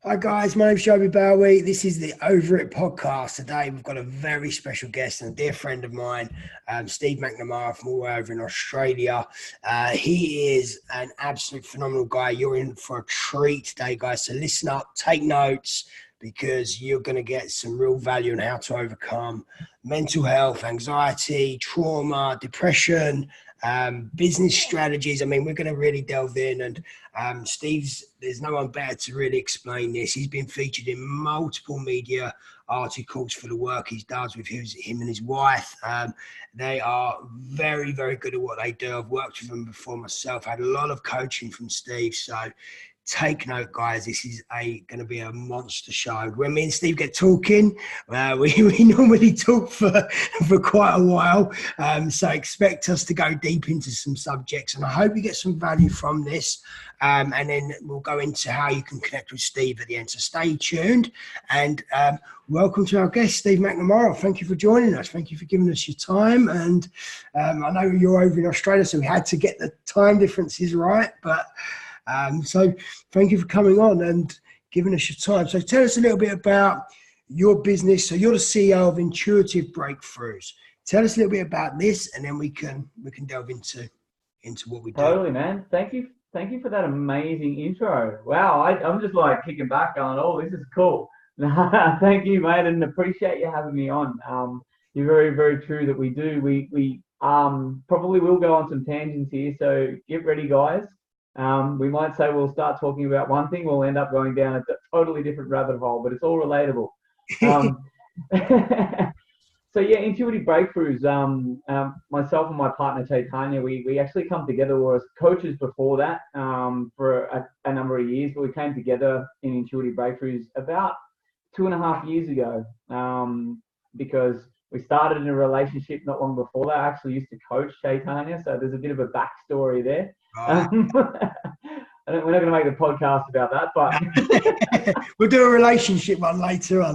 Hi guys, my name's Joby Bowie. This is the OVERit Podcast. Today we've got a very special guest and a dear friend of mine, Steve Mcnamara from all over in Australia. He is an absolute phenomenal guy. You're in for a treat today, guys. So listen up, take notes, because you're going to get some real value on how to overcome mental health, anxiety, trauma, depression, business strategies. I mean, we're going to really delve in, and there's no one better to really explain this. He's been featured in multiple media articles for the work he does with him and his wife. They are very, very good at what they do. I've worked with them before myself, had a lot of coaching from Steve. So take note, guys. This is going to be a monster show. When me and Steve get talking, we normally talk for quite a while. So expect us to go deep into some subjects, and I hope you get some value from this. And then we'll go into how you can connect with Steve at the end. So stay tuned, and welcome to our guest, Steve Mcnamara. Thank you for joining us. Thank you for giving us your time. And I know you're over in Australia, so we had to get the time differences right, but so thank you for coming on and giving us your time. So tell us a little bit about your business. So you're the CEO of Intuitive Breakthroughs. Tell us a little bit about this, and then we can delve into what we do. Totally, man. Thank you for that amazing intro. Wow, I'm just like kicking back going, oh, this is cool. Thank you, mate, and appreciate you having me on. You're very, very true that we do. We probably will go on some tangents here, so get ready, guys. We might say we'll start talking about one thing, we'll end up going down a totally different rabbit hole, but it's all relatable. So yeah, Intuitive Breakthroughs, myself and my partner Chaitanya, we actually come together. We were coaches before that for a number of years, but we came together in Intuitive Breakthroughs about 2.5 years ago because we started in a relationship not long before that. I actually used to coach Chaitanya, so there's a bit of a backstory there. We're not going to make the podcast about that, but we'll do a relationship one later on.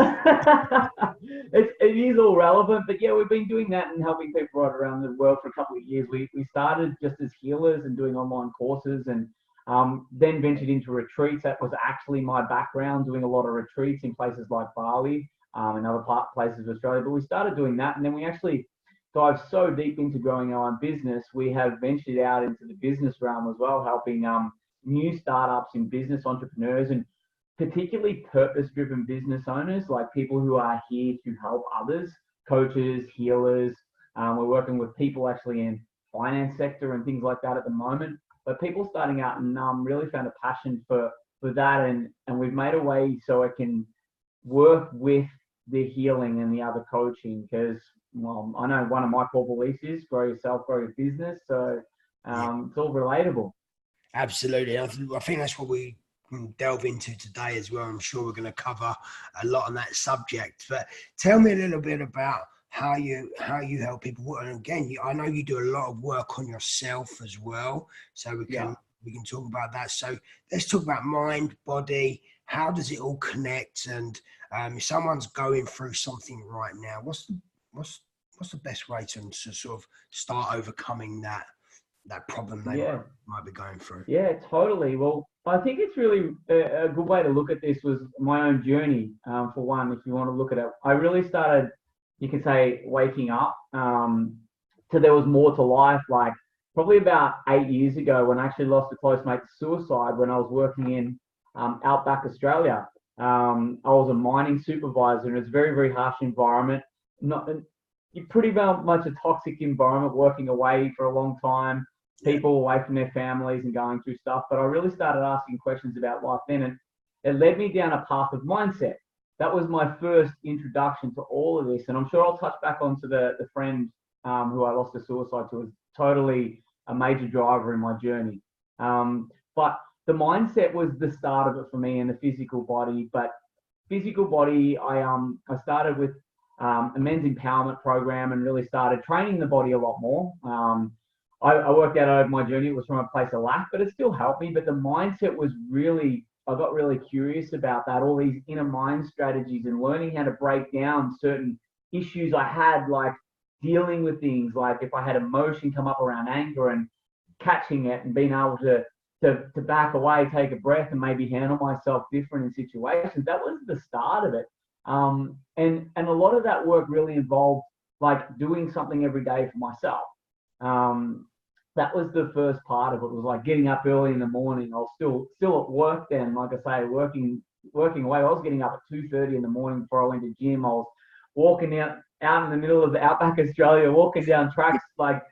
It is all relevant, but yeah, we've been doing that and helping people right around the world for a couple of years. We started just as healers and doing online courses, and then ventured into retreats. That was actually my background, doing a lot of retreats in places like Bali and other places of Australia. But we started doing that, and then we actually dive so deep into growing our own business. We have ventured out into the business realm as well, helping new startups and business entrepreneurs, and particularly purpose-driven business owners, like people who are here to help others, coaches, healers. We're working with people actually in finance sector and things like that at the moment, but people starting out and really found a passion for that, and we've made a way so it can work with the healing and the other coaching, because well, I know one of my core beliefs is grow yourself, grow your business. So it's all relatable. Absolutely. I think that's what we delve into today as well. I'm sure we're going to cover a lot on that subject. But tell me a little bit about how you help people. And again, I know you do a lot of work on yourself as well. So we can talk about that. So let's talk about mind, body. How does it all connect? And if someone's going through something right now, what's the best way to sort of start overcoming that problem they might be going through? Yeah, totally. Well, I think it's really a good way to look at this was my own journey. For one, if you want to look at it, I really started, you can say, waking up to there was more to life. Like probably about 8 years ago, when I actually lost a close mate to suicide when I was working in outback Australia. I was a mining supervisor, and it's a very, very harsh environment. You're pretty much a toxic environment, working away for a long time, people away from their families and going through stuff. But I really started asking questions about life then, and it led me down a path of mindset. That was my first introduction to all of this. And I'm sure I'll touch back onto the friend who I lost to suicide to, was totally a major driver in my journey. But the mindset was the start of it for me, and the physical body. But physical body, I started with a men's empowerment program and really started training the body a lot more. I worked out over my journey. It was from a place of lack, but it still helped me. But the mindset was really, I got really curious about that, all these inner mind strategies and learning how to break down certain issues I had, like dealing with things, like if I had emotion come up around anger and catching it and being able to to back away, take a breath, and maybe handle myself different in situations. That was the start of it. And a lot of that work really involved like doing something every day for myself. That was the first part of it. Was like getting up early in the morning. I was still at work then, like I say, working away. I was getting up at 2:30 in the morning before I went to gym. I was walking out in the middle of the outback Australia, walking down tracks, like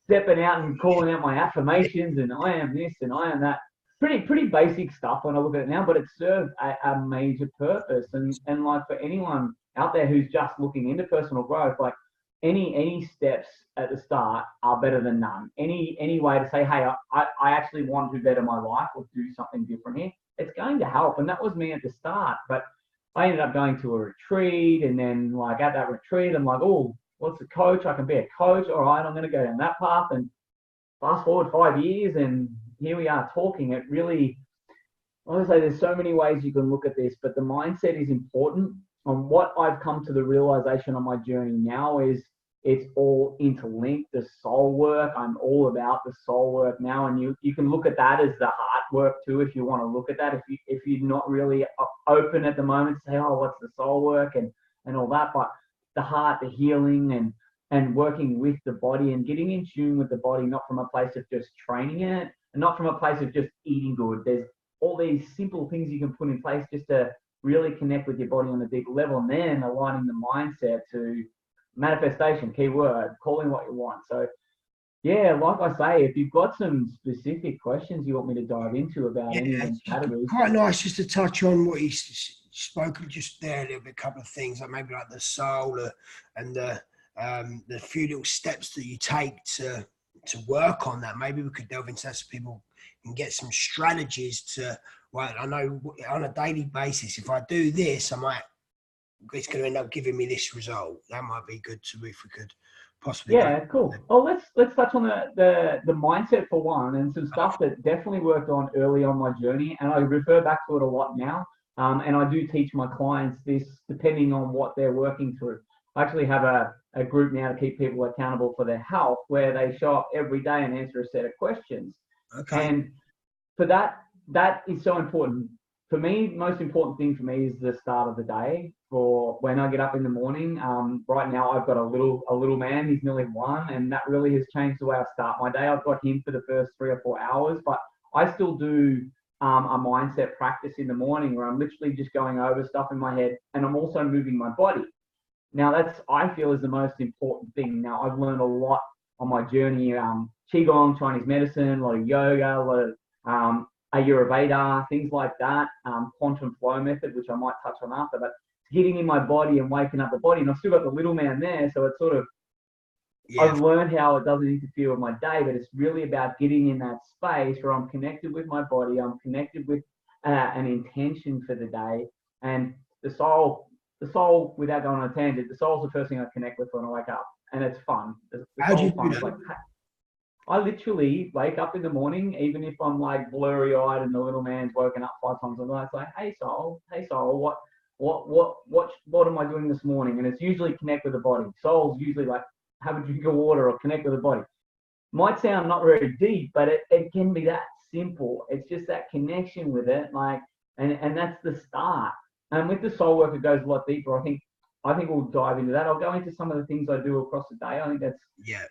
stepping out and calling out my affirmations and I am this and I am that. Pretty basic stuff when I look at it now, but it served a major purpose. And like for anyone out there who's just looking into personal growth, like any steps at the start are better than none. Any way to say, hey, I actually want to better my life or do something different here, it's going to help. And that was me at the start. But I ended up going to a retreat, and then like at that retreat, I'm like, oh, what's a coach? I can be a coach. All right, I'm going to go down that path. And fast forward 5 years, and here we are talking. It really, I would say there's so many ways you can look at this, but the mindset is important. And what I've come to the realization on my journey now is it's all interlinked. The soul work, I'm all about the soul work now. And you can look at that as the heart work too, if you want to look at that. If you're not really open at the moment to say, oh, what's the soul work and all that, but the heart, the healing and working with the body and getting in tune with the body, not from a place of just training it and not from a place of just eating good. There's all these simple things you can put in place just to really connect with your body on a deeper level, and then aligning the mindset to manifestation, key word, calling what you want. So yeah, like I say, if you've got some specific questions you want me to dive into about any of these categories. Quite nice just to touch on what you spoke just there a little bit, a couple of things, like maybe like the soul and the few little steps that you take to work on that. Maybe we could delve into that so people can get some strategies to, well, I know on a daily basis, if I do this, it's going to end up giving me this result. That might be good to, if we could possibly. Yeah, cool. Well, let's touch on the mindset for one, and some stuff that definitely worked on early on my journey, and I refer back to it a lot now. And I do teach my clients this depending on what they're working through. I actually have a group now to keep people accountable for their health, where they show up every day and answer a set of questions. Okay. And for that is so important. For me, most important thing for me is the start of the day. For when I get up in the morning, right now I've got a little man. He's nearly 1, and that really has changed the way I start my day. I've got him for the first 3 or 4 hours, but I still do a mindset practice in the morning where I'm literally just going over stuff in my head, and I'm also moving my body. Now that's, I feel, is the most important thing. Now I've learned a lot on my journey, Qigong, Chinese medicine, a lot of yoga, a lot of Ayurveda, things like that, quantum flow method, which I might touch on after, but getting in my body and waking up the body. And I've still got the little man there, so it's sort of, yeah. I've learned how it doesn't interfere with my day, but it's really about getting in that space where I'm connected with my body, I'm connected with an intention for the day. And the soul, without going on a tangent, the soul's the first thing I connect with when I wake up, and it's fun. How do you do that? Like, I literally wake up in the morning, even if I'm like blurry-eyed and the little man's woken up 5 times a night. It's like, hey soul, what am I doing this morning? And it's usually connect with the body. Soul's usually like, have a drink of water or connect with the body. Might sound not very deep, but it can be that simple. It's just that connection with it, like, and that's the start. And with the soul work, it goes a lot deeper. I think we'll dive into that. I'll go into some of the things I do across the day. I think that's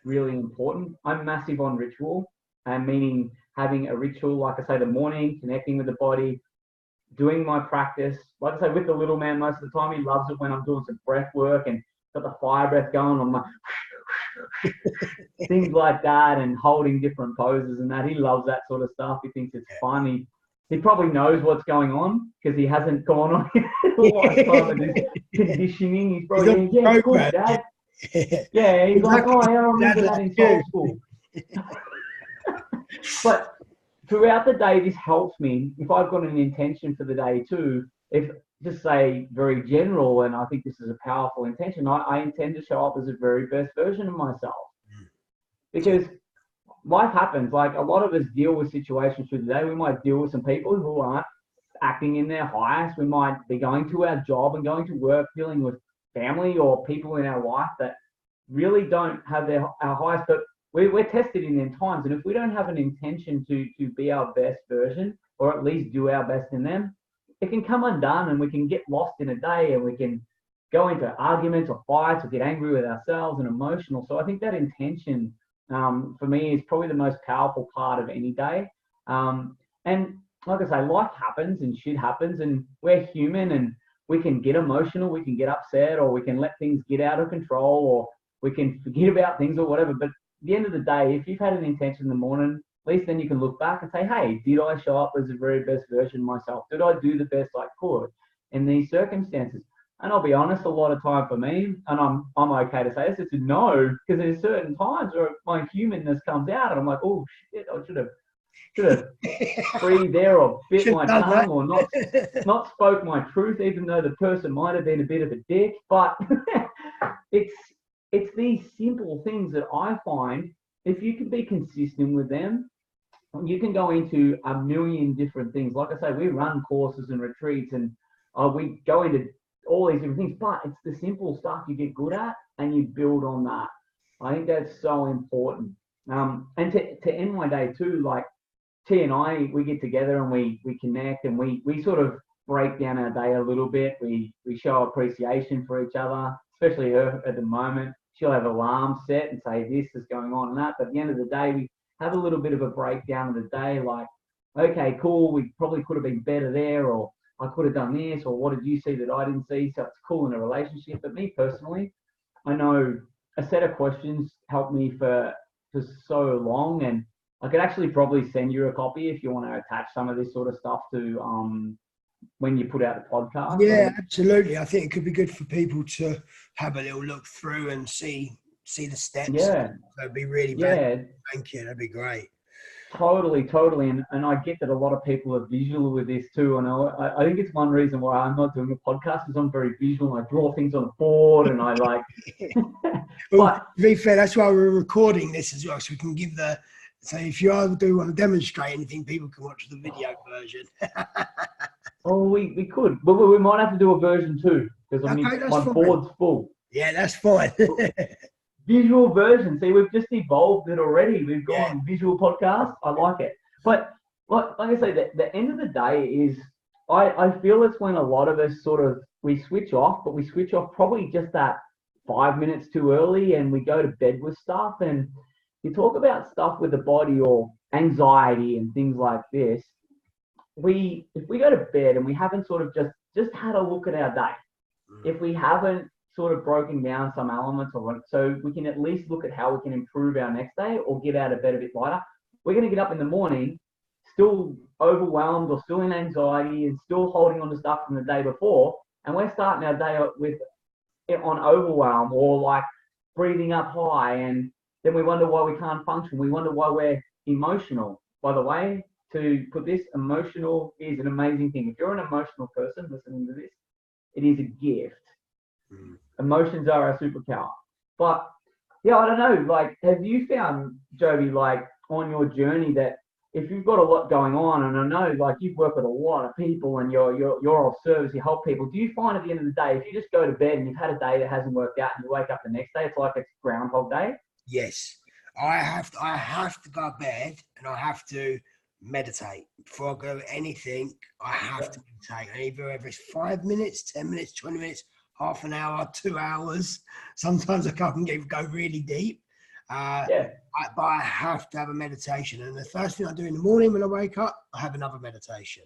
really important. I'm massive on ritual, and meaning having a ritual, like I say, the morning, connecting with the body, doing my practice. Like I say, with the little man, most of the time, he loves it when I'm doing some breath work and got the fire breath going on my things like that, and holding different poses and that. He loves that sort of stuff. He thinks it's fun. He probably knows what's going on because he hasn't gone on a lifetime of this conditioning. He's probably, yeah, cool, Dad. Yeah, he's like, oh, yeah, I remember that in soul school. But throughout the day, this helps me. If I've got an intention for the day too, if just say very general, and I think this is a powerful intention, I intend to show up as the very best version of myself. Because life happens. Like, a lot of us deal with situations through the day. We might deal with some people who aren't acting in their highest. We might be going to our job and going to work, dealing with family or people in our life that really don't have our highest. But we're tested in them times. And if we don't have an intention to be our best version, or at least do our best in them, it can come undone and we can get lost in a day and we can go into arguments or fights or get angry with ourselves and emotional. So I think that intention, for me, is probably the most powerful part of any day. And like I say, life happens and shit happens, and we're human and we can get emotional, we can get upset, or we can let things get out of control, or we can forget about things or whatever. But at the end of the day, if you've had an intention in the morning, at least then you can look back and say, hey, did I show up as the very best version of myself? Did I do the best I could in these circumstances? And I'll be honest, a lot of time for me, and I'm okay to say this, it's a no, because there's certain times where my humanness comes out and I'm like, oh shit, I should have breathed there, or bit my tongue, or not spoke my truth, even though the person might have been a bit of a dick. But it's these simple things that I find, if you can be consistent with them, you can go into a million different things. Like I say, we run courses and retreats, and we go into all these different things, but it's the simple stuff you get good at and you build on that. I think that's so important. And to end my day too, like T and I, we get together and we connect, and we sort of break down our day a little bit. We show appreciation for each other, especially her at the moment. She'll have alarms set and say this is going on and that. But at the end of the day, we have a little bit of a breakdown of the day, like, okay, cool, we probably could have been better there, or I could have done this, or what did you see that I didn't see? So it's cool in a relationship. But me personally, I know a set of questions helped me for so long, and I could actually probably send you a copy if you want to attach some of this sort of stuff to when you put out the podcast. Yeah, absolutely. I think it could be good for people to have a little look through and see the steps. Yeah. That'd be really valuable. Thank you. That'd be great. Totally. And I get that a lot of people are visual with this too. And I think it's one reason why I'm not doing a podcast, because I'm very visual and I draw things on a board and I like. Well, to be fair, that's why we're recording this as well, so we can give so if you do want to demonstrate anything, people can watch the video version. Oh, we could. But we might have to do a version 2, because my board's full. Yeah, that's fine. Visual version. See, we've just evolved it already. We've gone visual podcast. I like it. But like I say, the end of the day is, I feel it's when a lot of us we switch off, but we switch off probably just that 5 minutes too early, and we go to bed with stuff. And you talk about stuff with the body or anxiety and things like this. If we go to bed and we haven't sort of just had a look at our day, if we haven't sort of broken down some elements of it, so we can at least look at how we can improve our next day or get out of bed a bit lighter, we're going to get up in the morning still overwhelmed or still in anxiety and still holding on to stuff from the day before, and we're starting our day on overwhelm or like breathing up high, and then we wonder why we can't function. We wonder why we're emotional. By the way, to put this, emotional is an amazing thing. If you're an emotional person listening to this, it is a gift. Emotions are our superpower. But yeah, I don't know, like, have you found, Jovi, like on your journey, that if you've got a lot going on, and I know like you've worked with a lot of people and you're of service, you help people, do you find at the end of the day, if you just go to bed and you've had a day that hasn't worked out and you wake up the next day, it's like it's Groundhog Day? Yes. I have to go to bed and I have to meditate. Before I go anything, I have to meditate. And either it's 5 minutes, 10 minutes, 20 minutes, half an hour, 2 hours. Sometimes I can go really deep. But I have to have a meditation. And the first thing I do in the morning when I wake up, I have another meditation.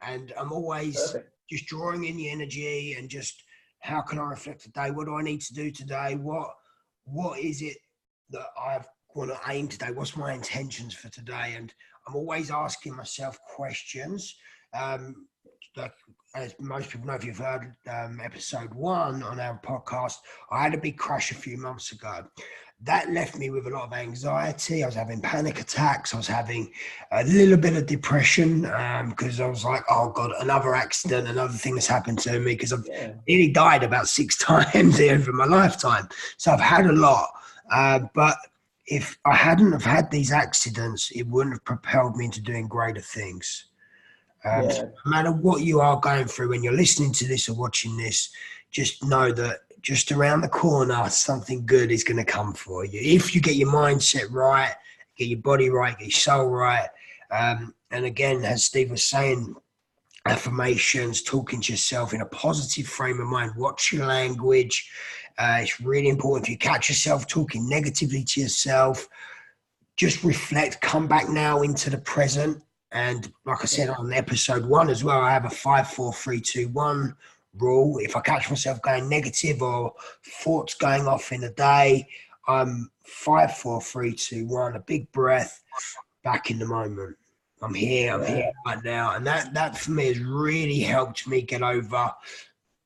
And I'm always just drawing in the energy and just, how can I reflect today? What do I need to do today? What is it that I want to aim today? What's my intentions for today? And I'm always asking myself questions. Like, as most people know, if you've heard episode 1 on our podcast, I had a big crash a few months ago. That left me with a lot of anxiety. I was having panic attacks. I was having a little bit of depression because I was like, oh God, another accident, another thing that's happened to me, because I've nearly died about 6 times over my lifetime. So I've had a lot. But if I hadn't have had these accidents, it wouldn't have propelled me into doing greater things. So no matter what you are going through when you're listening to this or watching this, just know that just around the corner, something good is going to come for you. If you get your mindset right, get your body right, get your soul right. And again, as Steve was saying, affirmations, talking to yourself in a positive frame of mind, watch your language. It's really important. If you catch yourself talking negatively to yourself, just reflect, come back now into the present. And like I said on episode 1 as well, I have a 5, 4, 3, 2, 1 rule. If I catch myself going negative or thoughts going off in a day, I'm 5, 4, 3, 2, 1, a big breath, back in the moment. I'm here right now. And that for me has really helped me get over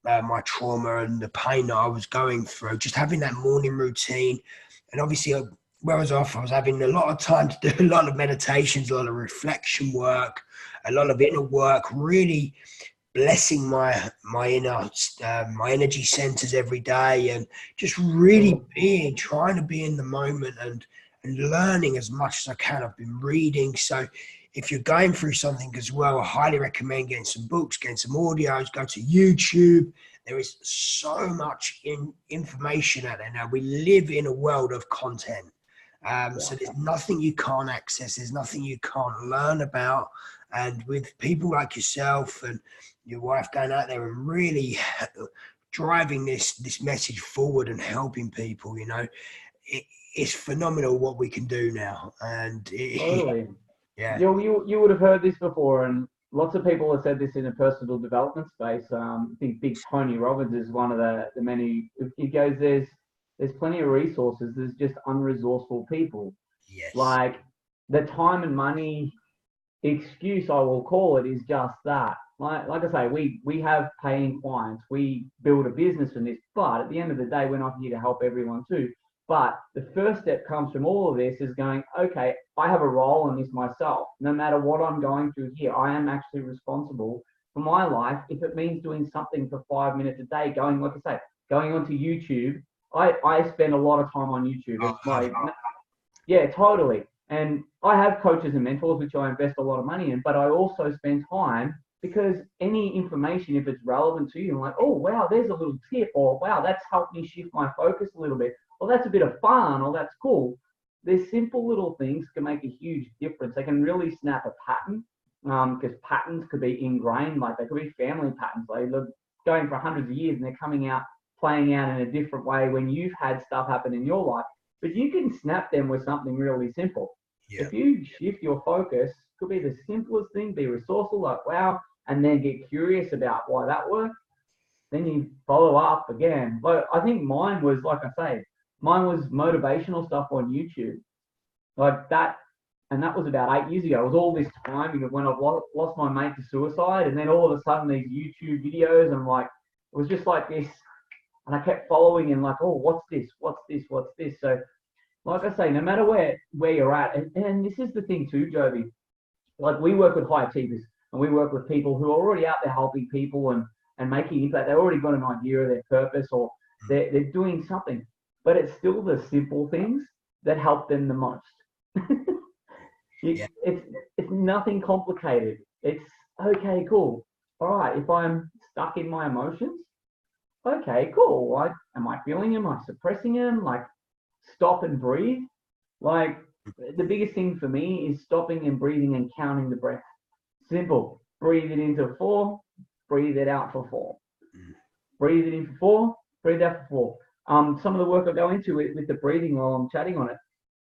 my trauma and the pain that I was going through. Just having that morning routine. And obviously, where I was off, I was having a lot of time to do a lot of meditations, a lot of reflection work, a lot of inner work, really blessing my inner my energy centers every day, and just really trying to be in the moment and learning as much as I can. I've been reading. So if you're going through something as well, I highly recommend getting some books, getting some audios, go to YouTube. There is so much information out there now. We live in a world of content. So there's nothing you can't access. There's nothing you can't learn about. And with people like yourself and your wife going out there and really driving this message forward and helping people, it's phenomenal what we can do now. And Totally. yeah, you would have heard this before, and lots of people have said this in a personal development space. I think Big Tony Robbins is one of the many. He goes, there's plenty of resources. There's just unresourceful people. yes, Like the time and money excuse, I will call it, is just that. Like I say, we have paying clients. We build a business from this, but at the end of the day, we're not here to help everyone too. But the first step comes from all of this is going, okay, I have a role in this myself. No matter what I'm going through here, I am actually responsible for my life. If it means doing something for 5 minutes a day, going, like I say, going onto YouTube. I spend a lot of time on YouTube. It's like, yeah, totally. And I have coaches and mentors, which I invest a lot of money in, but I also spend time because any information, if it's relevant to you, I'm like, oh, wow, there's a little tip, or wow, that's helped me shift my focus a little bit. Well, that's a bit of fun, or that's cool. There's simple little things can make a huge difference. They can really snap a pattern, because patterns could be ingrained, like they could be family patterns. They're going for hundreds of years and they're coming out, playing out in a different way when you've had stuff happen in your life. But you can snap them with something really simple. yeah, If you shift your focus, could be the simplest thing, be resourceful, like wow, and then get curious about why that worked. Then you follow up again. But I think mine was, like I say, mine was motivational stuff on YouTube. Like that, and that was about 8 years ago. It was all this timing of when I've lost my mate to suicide, and then all of a sudden these YouTube videos, and I'm like, it was just like this. And I kept following and like, oh, what's this? What's this? What's this? So like I say, no matter where you're at, and this is the thing too, Jovi, like we work with high achievers and we work with people who are already out there helping people and making impact. They've already got an idea of their purpose, or they're doing something, but it's still the simple things that help them the most. It's nothing complicated. It's okay, cool. All right, if I'm stuck in my emotions, okay, cool. Am I feeling them? Am I suppressing them? Like, stop and breathe. Like, the biggest thing for me is stopping and breathing and counting the breath. Simple. Breathe it in for 4, breathe it out for 4. Breathe it in for 4, breathe out for 4. Some of the work I go into with the breathing while I'm chatting on it,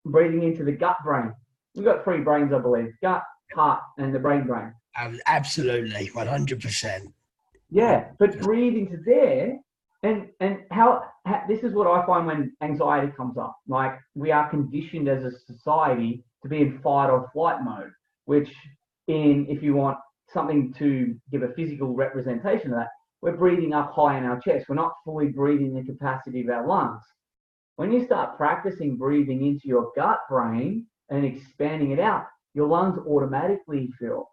breathing into the gut brain. We've got 3 brains, I believe: gut, heart, and the brain. absolutely, 100%. Yeah, but breathe into there, and how this is what I find when anxiety comes up. Like, we are conditioned as a society to be in fight or flight mode, which if you want something to give a physical representation of that, we're breathing up high in our chest. We're not fully breathing the capacity of our lungs. When you start practicing breathing into your gut brain and expanding it out, your lungs automatically fill.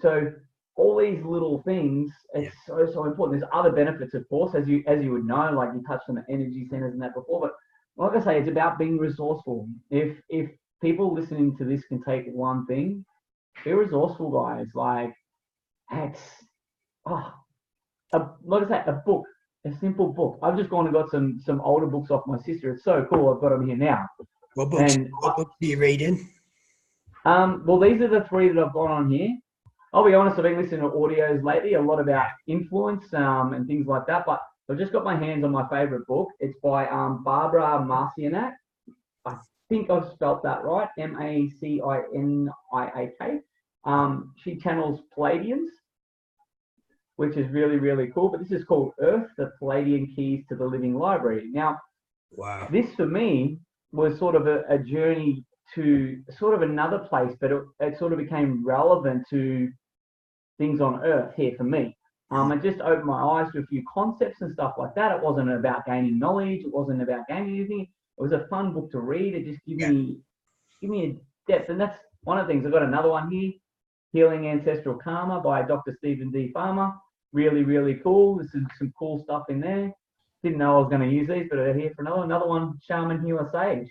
So all these little things, it's so important. There's other benefits, of course, as you would know, like you touched on the energy centers and that before. But like I say, it's about being resourceful. If people listening to this can take one thing, be resourceful, guys. Like, like I say, a book. a simple book. I've just gone and got some older books off my sister. It's so cool. I've got them here now. What books are you reading? Well, these are the three that I've got on here. I'll be honest, I've been listening to audios lately, a lot about influence and things like that. But I've just got my hands on my favorite book. It's by Barbara Marcianak. I think I've spelt that right. Maciniak. She channels Palladians, which is really, really cool. But this is called Earth, the Palladian Keys to the Living Library. Now, wow, this for me was sort of a journey to sort of another place, but it sort of became relevant to things on Earth here for me. It just opened my eyes to a few concepts and stuff like that. It wasn't about gaining knowledge. It wasn't about gaining anything. It was a fun book to read. It just give me a depth. And that's one of the things. I've got another one here, Healing Ancestral Karma by Dr. Stephen D. Farmer. Really, really cool. This is some cool stuff in there. Didn't know I was going to use these, but they're here for another one, Shaman Healer Sage.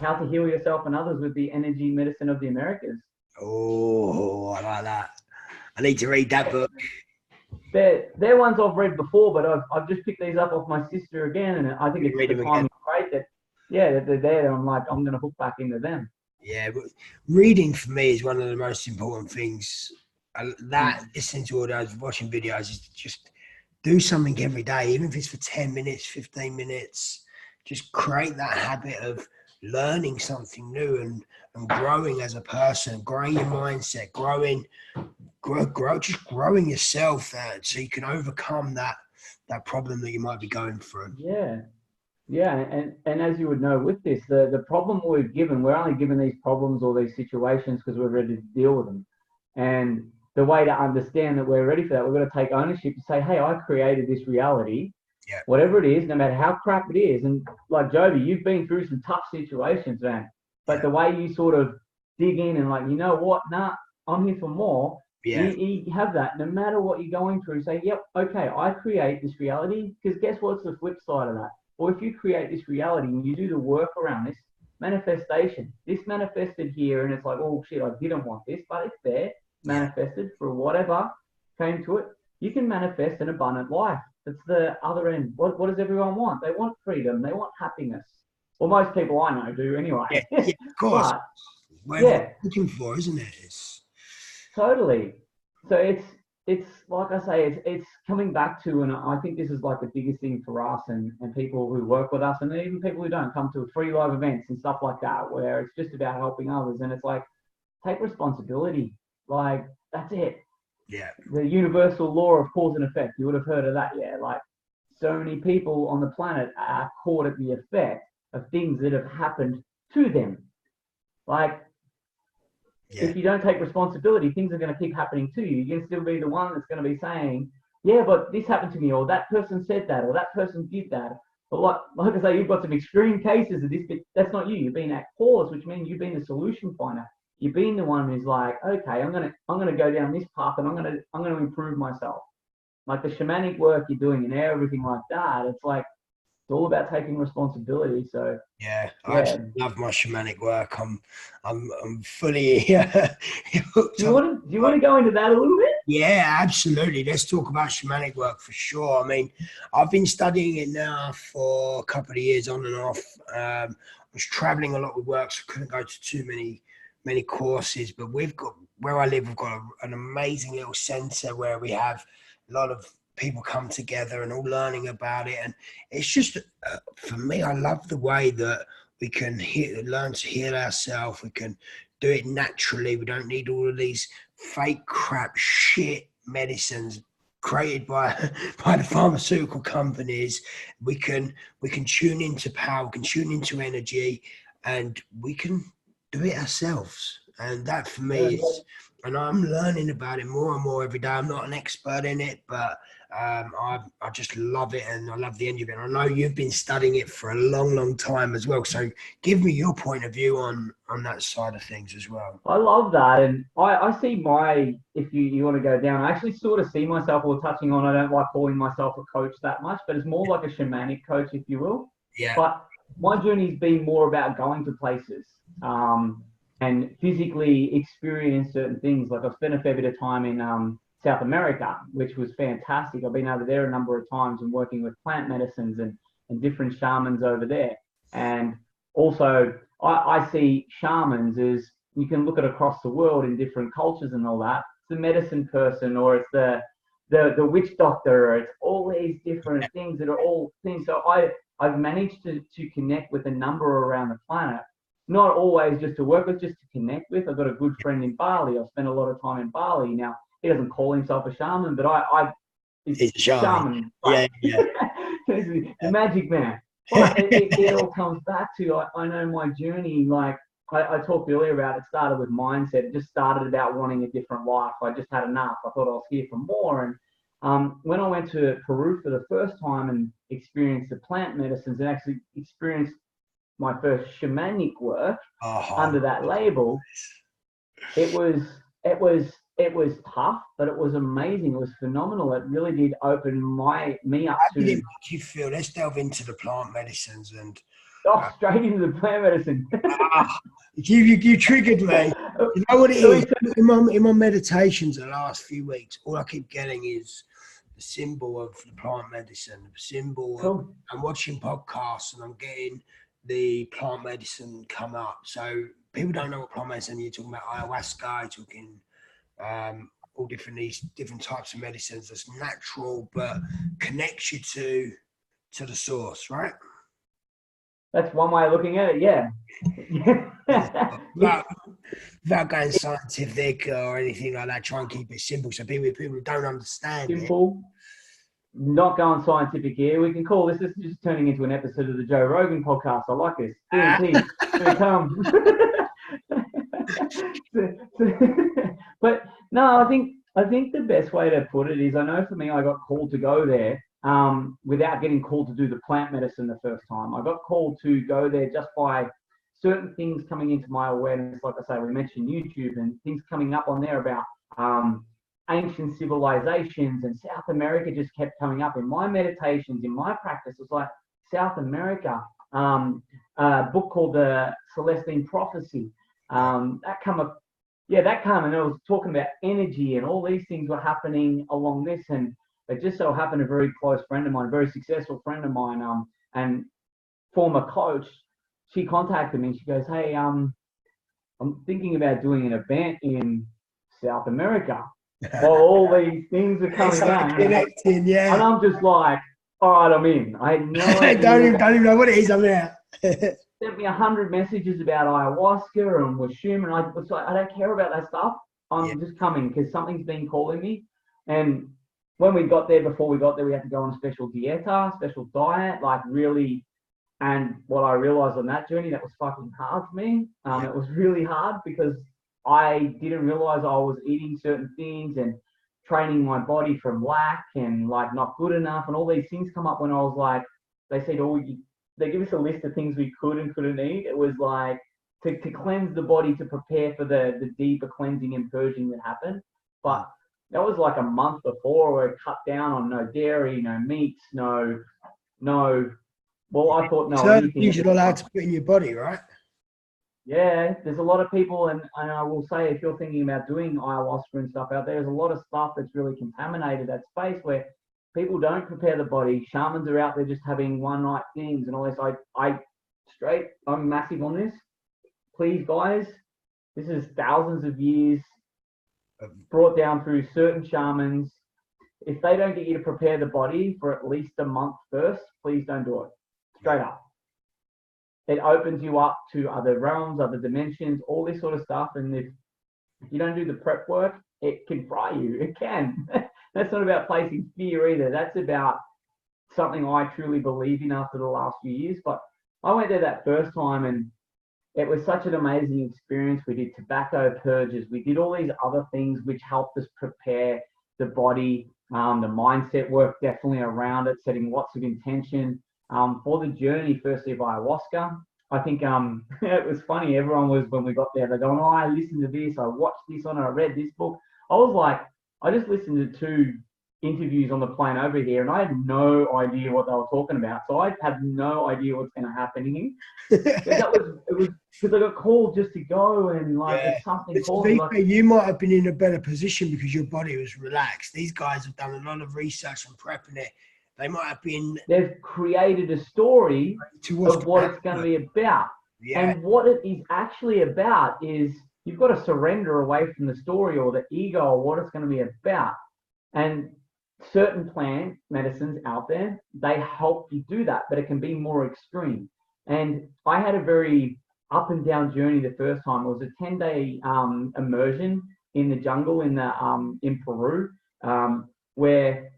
How to heal yourself and others with the energy medicine of the Americas. Oh, I like that. I need to read that book. They're ones I've read before, but I've just picked these up off my sister again, and I think it's the timing great that they're there. And I'm like, I'm going to hook back into them. Yeah, but reading for me is one of the most important things. Listening to all those, watching videos, is just do something every day, even if it's for 10 minutes, 15 minutes. Just create that habit of learning something new and growing as a person, growing your mindset, growing yourself so you can overcome that problem that you might be going through. And as you would know with this, the problem we're only given these problems or these situations because we're ready to deal with them. And the way to understand that we're ready for that, we've got to take ownership and say, hey, I created this reality. Yeah. Whatever it is, no matter how crap it is. And like Joby, you've been through some tough situations, man. But the way you sort of dig in and like, you know what? Nah, I'm here for more. Yeah. You have that no matter what you're going through. Say, yep, okay, I create this reality. Because guess what's the flip side of that? Or if you create this reality and you do the work around this manifestation, this manifested here, and it's like, oh shit, I didn't want this, but it's there, manifested for whatever came to it. You can manifest an abundant life. That's the other end. What does everyone want? They want freedom. They want happiness. Well, most people I know do anyway. Yeah, of course. But, what we're looking for, isn't it? Totally. So it's like I say, it's coming back to, and I think this is like the biggest thing for us and people who work with us, and even people who don't come to free live events and stuff like that, where it's just about helping others. And it's like, take responsibility. Like, that's it. Yeah. The universal law of cause and effect. You would have heard of that, yeah. Like, so many people on the planet are caught at the effect of things that have happened to them. Like, if you don't take responsibility, things are going to keep happening to you. You're going to still be the one that's going to be saying, yeah, but this happened to me, or that person said that, or that person did that. But like I say, you've got some extreme cases of this, but that's not you. You've been at cause, which means you've been the solution finder. You've been the one who's like, okay, I'm gonna go down this path, and I'm gonna improve myself. Like the shamanic work you're doing and everything like that. It's like, it's all about taking responsibility. So I actually love my shamanic work. I'm fully hooked. Do you want to go into that a little bit? Yeah, absolutely. Let's talk about shamanic work for sure. I mean, I've been studying it now for a couple of years on and off. I was traveling a lot with work, so I couldn't go to too many courses, but we've got, where I live, we've got an amazing little center where we have a lot of people come together and all learning about it. And it's just, for me, I love the way that we can learn to heal ourselves. We can do it naturally. We don't need all of these fake crap shit medicines created by the pharmaceutical companies. We can tune into power, we can tune into energy, and we can do it ourselves. And that for me is, and I'm learning about it more and more every day. I'm not an expert in it, but I just love it, and I love the end of it. And I know you've been studying it for a long time as well. So give me your point of view on that side of things as well. I love that. And I see if you want to go down, I actually sort of see myself, or touching on, I don't like calling myself a coach that much, but it's more like a shamanic coach, if you will. Yeah. But my journey's been more about going to places and physically experience certain things. Like I've spent a fair bit of time in South America, which was fantastic. I've been over there a number of times and working with plant medicines and different shamans over there. And also, I see shamans as, you can look at across the world in different cultures and all that. It's the medicine person, or it's the witch doctor, or it's all these different things that are all things. So I've managed to connect with a number around the planet, not always just to work with, just to connect with. I've got a good friend in Bali. I've spent a lot of time in Bali. Now, he doesn't call himself a shaman, but he's a shaman. Yeah. He's the magic man. But it all comes back to, I know my journey, like I talked earlier about, it started with mindset. It just started about wanting a different life. I just had enough. I thought I was here for more. And when I went to Peru for the first time and experienced the plant medicines and actually experienced my first shamanic work under that label, it was tough, but it was amazing. It was phenomenal. It really did open me up to. How did it make you feel? Let's delve into the plant medicines and. Straight into the plant medicine. You triggered me. You know what it is? In my meditations the last few weeks, all I keep getting is the symbol of the plant medicine, the symbol. Cool. I'm watching podcasts and I'm getting the plant medicine come up. So people don't know what plant medicine. You're talking about ayahuasca, you're talking all different types of medicines that's natural but connects you to the source, right? That's one way of looking at it, yeah. Without going scientific or anything like that, try and keep it simple so people don't understand simple. Not going scientific here. We can call this is just turning into an episode of the Joe Rogan podcast. I like this. But no, I think the best way to put it is, I know for me, I got called to go there without getting called to do the plant medicine the first time. I got called to go there just by certain things coming into my awareness. Like I say, we mentioned YouTube and things coming up on there about ancient civilizations, and South America just kept coming up in my meditations, in my practice. It was like South America, a book called The Celestine Prophecy. That came and it was talking about energy, and all these things were happening along this. And it just so happened a very close friend of mine, a very successful friend of mine, and former coach, she contacted me and she goes, "Hey, I'm thinking about doing an event in South America." Well, all these things are coming out. Connecting, yeah. And I'm just like, all right, I'm in. I had no idea. don't even know what it is. I'm there. Sent me 100 messages about ayahuasca and washum, and I was like, I don't care about that stuff. I'm just coming because something's been calling me. And when before we got there, we had to go on a special diet, like really. And what I realized on that journey, that was fucking hard for me. It was really hard because I didn't realize I was eating certain things and training my body from lack and like not good enough, and all these things come up when I was like, they said, they give us a list of things we could and couldn't eat. It was like to cleanse the body, to prepare for the deeper cleansing and purging that happened. But that was like a month before, where I cut down on no dairy, no meats, no. Well, I thought no. Certain things you're not allowed to put in your body, right? Yeah, there's a lot of people, and I will say, if you're thinking about doing ayahuasca and stuff out there, there's a lot of stuff that's really contaminated that space where people don't prepare the body. Shamans are out there just having one night things and all this. I'm massive on this. Please, guys, this is thousands of years brought down through certain shamans. If they don't get you to prepare the body for at least a month first, please don't do it. Straight up. It opens you up to other realms, other dimensions, all this sort of stuff. And if you don't do the prep work, it can fry you. It can. That's not about placing fear either. That's about something I truly believe in after the last few years. But I went there that first time, and it was such an amazing experience. We did tobacco purges. We did all these other things which helped us prepare the body, the mindset work definitely around it, setting lots of intention. For the journey, firstly, of ayahuasca. I think it was funny. Everyone was, when we got there, they're going, "Oh, I listened to this, I watched this on, I read this book." I was like, I just listened to 2 interviews on the plane over here, and I had no idea what they were talking about. So I had no idea what's going to happen here. It was because I got called just to go, and like Yeah. there's something But to called be me. fair, you might have been in a better position because your body was relaxed. These guys have done a lot of research and prepping it. They might have been They've created a story to what's of what going it's to going to happen. be about. Yeah. And what it is actually about is you've got to surrender away from the story or the ego or what it's going to be about. And certain plant medicines out there, they help you do that, but it can be more extreme. And I had a very up and down journey the first time. It was a 10-day immersion in the jungle in Peru, where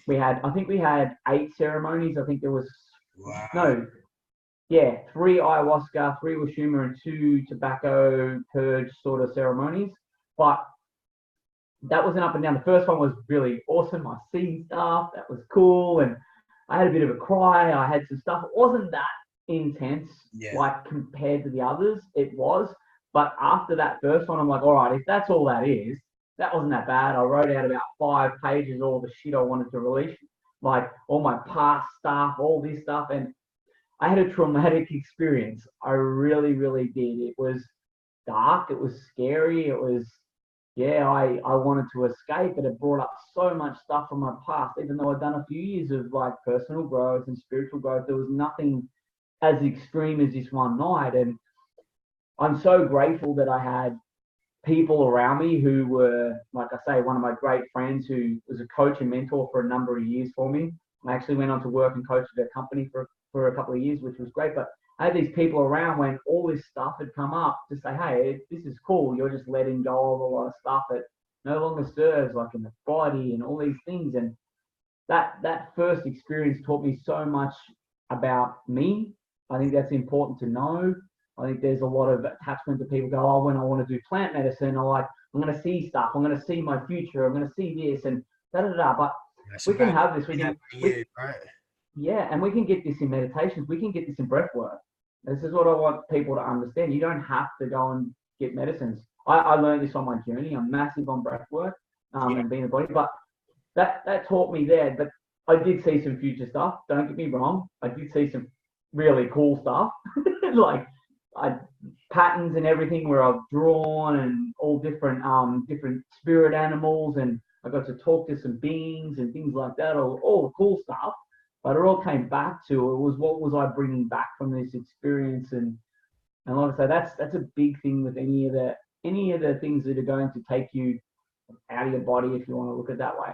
I think we had 8 ceremonies. I think there was, Wow. no, yeah, 3 ayahuasca, 3 washuma, and 2 tobacco purge sort of ceremonies. But that was an up and down. The first one was really awesome. I seen stuff that was cool, and I had a bit of a cry. I had some stuff. It wasn't that intense, like compared to the others. It was, but after that first one, I'm like, all right, if that's all that is, that wasn't that bad. I wrote out about 5 pages, all the shit I wanted to release, like all my past stuff, all this stuff, and I had a traumatic experience. I really, really did. It was dark. It was scary. It was, yeah, I wanted to escape, but it brought up so much stuff from my past. Even though I'd done a few years of like personal growth and spiritual growth, there was nothing as extreme as this one night. And I'm so grateful that I had people around me who were, like I say, one of my great friends who was a coach and mentor for a number of years for me. I actually went on to work and coach at a company for a couple of years, which was great. But I had these people around when all this stuff had come up to say, hey, this is cool. You're just letting go of a lot of stuff that no longer serves, like in the body and all these things. And that first experience taught me so much about me. I think that's important to know. I think there's a lot of attachment to people go, oh, when I want to do plant medicine, or like, I'm going to see stuff. I'm going to see my future. I'm going to see this and da-da-da. But we can have this. Right? Yeah, and we can get this in meditations. We can get this in breath work. This is what I want people to understand. You don't have to go and get medicines. I learned this on my journey. I'm massive on breath work and being in the body. But that taught me there. But I did see some future stuff. Don't get me wrong. I did see some really cool stuff. Like patterns and everything where I've drawn and all different spirit animals, and I got to talk to some beings and things like that, all the cool stuff. But it all came back to, it was what was I bringing back from this experience, and like I say, that's a big thing with any of the things that are going to take you out of your body, if you want to look at it that way.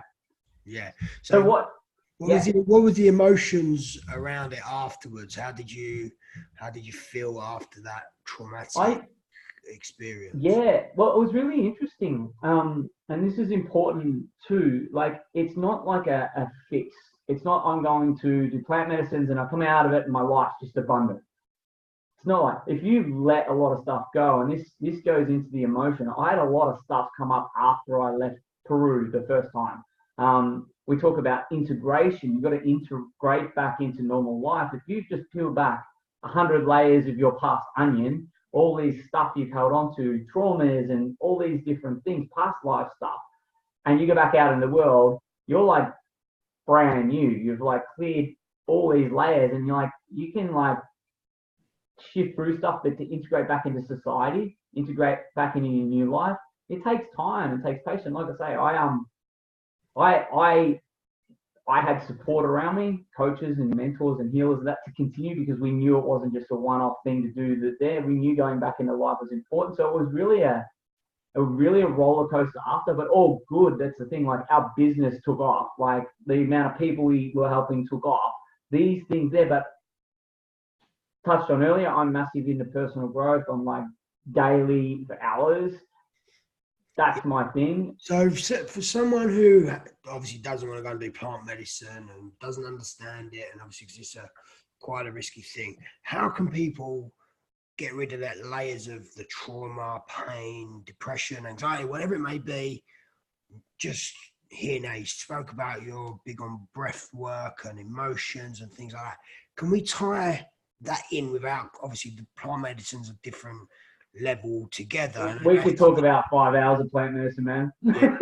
Yeah. So what was the emotions around it afterwards? How did you feel after that traumatic experience? Yeah, well, it was really interesting. And this is important too. Like, it's not like a fix. It's not I'm going to do plant medicines and I come out of it and my life's just abundant. It's not like, if you let a lot of stuff go, and this goes into the emotion. I had a lot of stuff come up after I left Peru the first time. We talk about integration. You've got to integrate back into normal life. If you just peel back 100 layers of your past onion, all these stuff you've held on to, traumas and all these different things, past life stuff, and you go back out in the world, you're like brand new. You've like cleared all these layers, and you're like, you can like shift through stuff, but to integrate back into society, integrate back into your new life, it takes time, it takes patience. Like I say, I had support around me, coaches and mentors and healers, that to continue, because we knew it wasn't just a one-off thing to do that there. We knew going back into life was important. So it was really a roller coaster after, but all good. That's the thing. Like, our business took off. Like, the amount of people we were helping took off. These things there, but touched on earlier, I'm massive into personal growth. I'm like daily for hours. That's my thing. So for someone who obviously doesn't want to go and do plant medicine and doesn't understand it, and obviously it's quite a risky thing, how can people get rid of that layers of the trauma, pain, depression, anxiety, whatever it may be? Just here now, you spoke about you're big on breath work and emotions and things like that. Can we tie that in without, obviously the plant medicines are different level together. And we could talk about 5 hours of plant medicine, man. yeah,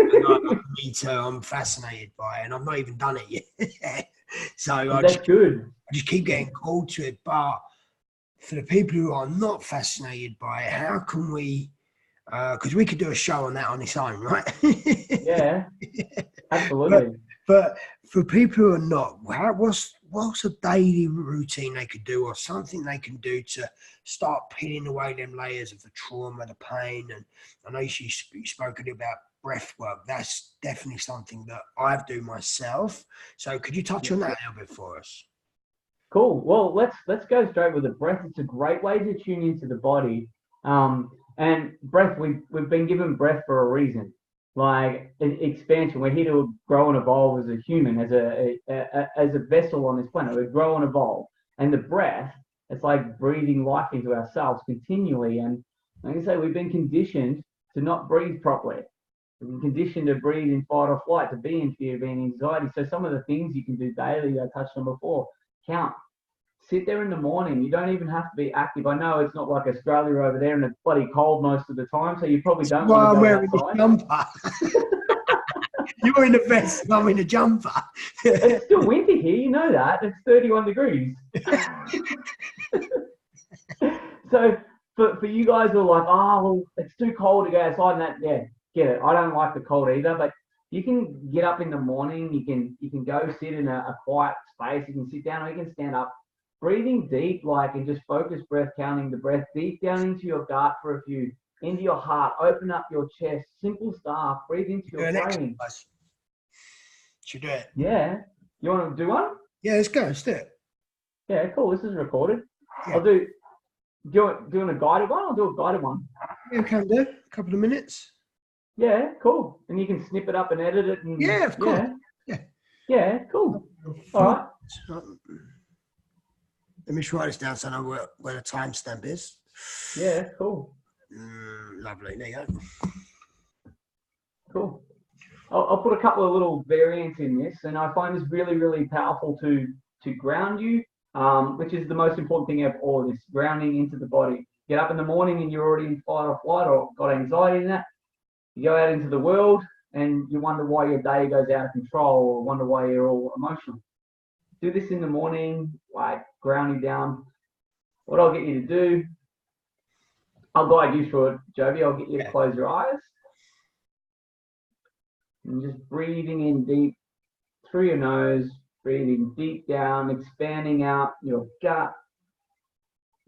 me too. I'm fascinated by it, and I've not even done it yet. So That's good. I just keep getting called to it. But for the people who are not fascinated by it, how can we? Because we could do a show on that on its own, right? Yeah, absolutely. But for people who are not, what's a daily routine they could do, or something they can do to start peeling away them layers of the trauma, the pain? And I know you spoke about breath work. That's definitely something that I do myself. So could you touch on that a little bit for us? Cool. Well, let's go straight with the breath. It's a great way to tune into the body. And breath, we've been given breath for a reason. Like expansion, we're here to grow and evolve as a human, as a vessel on this planet. We grow and evolve, and the breath, it's like breathing life into ourselves continually. And like I say, we've been conditioned to not breathe properly. We've been conditioned to breathe in fight or flight, to be in fear, be in anxiety. So some of the things you can do daily, I touched on before, count. Sit there in the morning. You don't even have to be active. I know it's not like Australia over there and it's bloody cold most of the time, so you probably don't want to go outside. Jumper. You're in a vest, I'm in a jumper. It's still winter here, you know that. It's 31 degrees. So for you guys who are like, oh, well, it's too cold to go outside, and that, yeah, get it. I don't like the cold either, but you can get up in the morning. You can go sit in a quiet space. You can sit down or you can stand up. Breathing deep, and just focus breath, counting the breath deep down into your gut for a few, into your heart, open up your chest, simple stuff, breathe into your brain. Should do it. Yeah. You want to do one? Yeah, let's go. Let's do it. Yeah, cool. This is recorded. Yeah. I'll do you want a guided one? I'll do a guided one. Yeah, can do. A couple of minutes. Yeah, cool. And you can snip it up and edit it. And, yeah, of course. Yeah, cool. All right. Let me just write this down so I know where the timestamp is. Yeah, cool. Lovely. There you go. Cool. I'll put a couple of little variants in this, and I find this really, really powerful to ground you, which is the most important thing of all of this, grounding into the body. Get up in the morning and you're already in fight or flight or got anxiety in that. You go out into the world and you wonder why your day goes out of control or wonder why you're all emotional. Do this in the morning, ground you down. What I'll get you to do, I'll guide you through it, Jovi. I'll get you to close your eyes. And just breathing in deep through your nose, breathing deep down, expanding out your gut,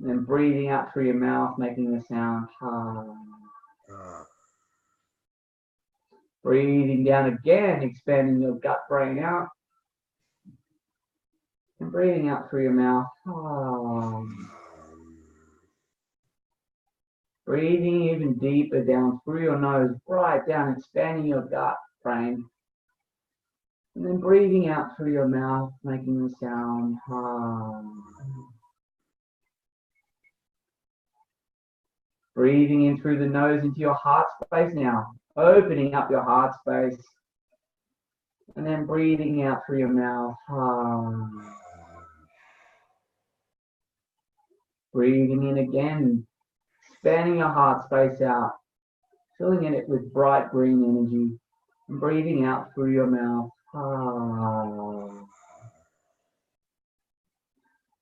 and then breathing out through your mouth, making the sound ha. Breathing down again, expanding your gut brain out. And breathing out through your mouth. Breathing even deeper down through your nose, right down, expanding your gut brain. And then breathing out through your mouth, making the sound. Breathing in through the nose into your heart space now, opening up your heart space. And then breathing out through your mouth. Breathing in again, expanding your heart space out, filling it with bright green energy, and breathing out through your mouth.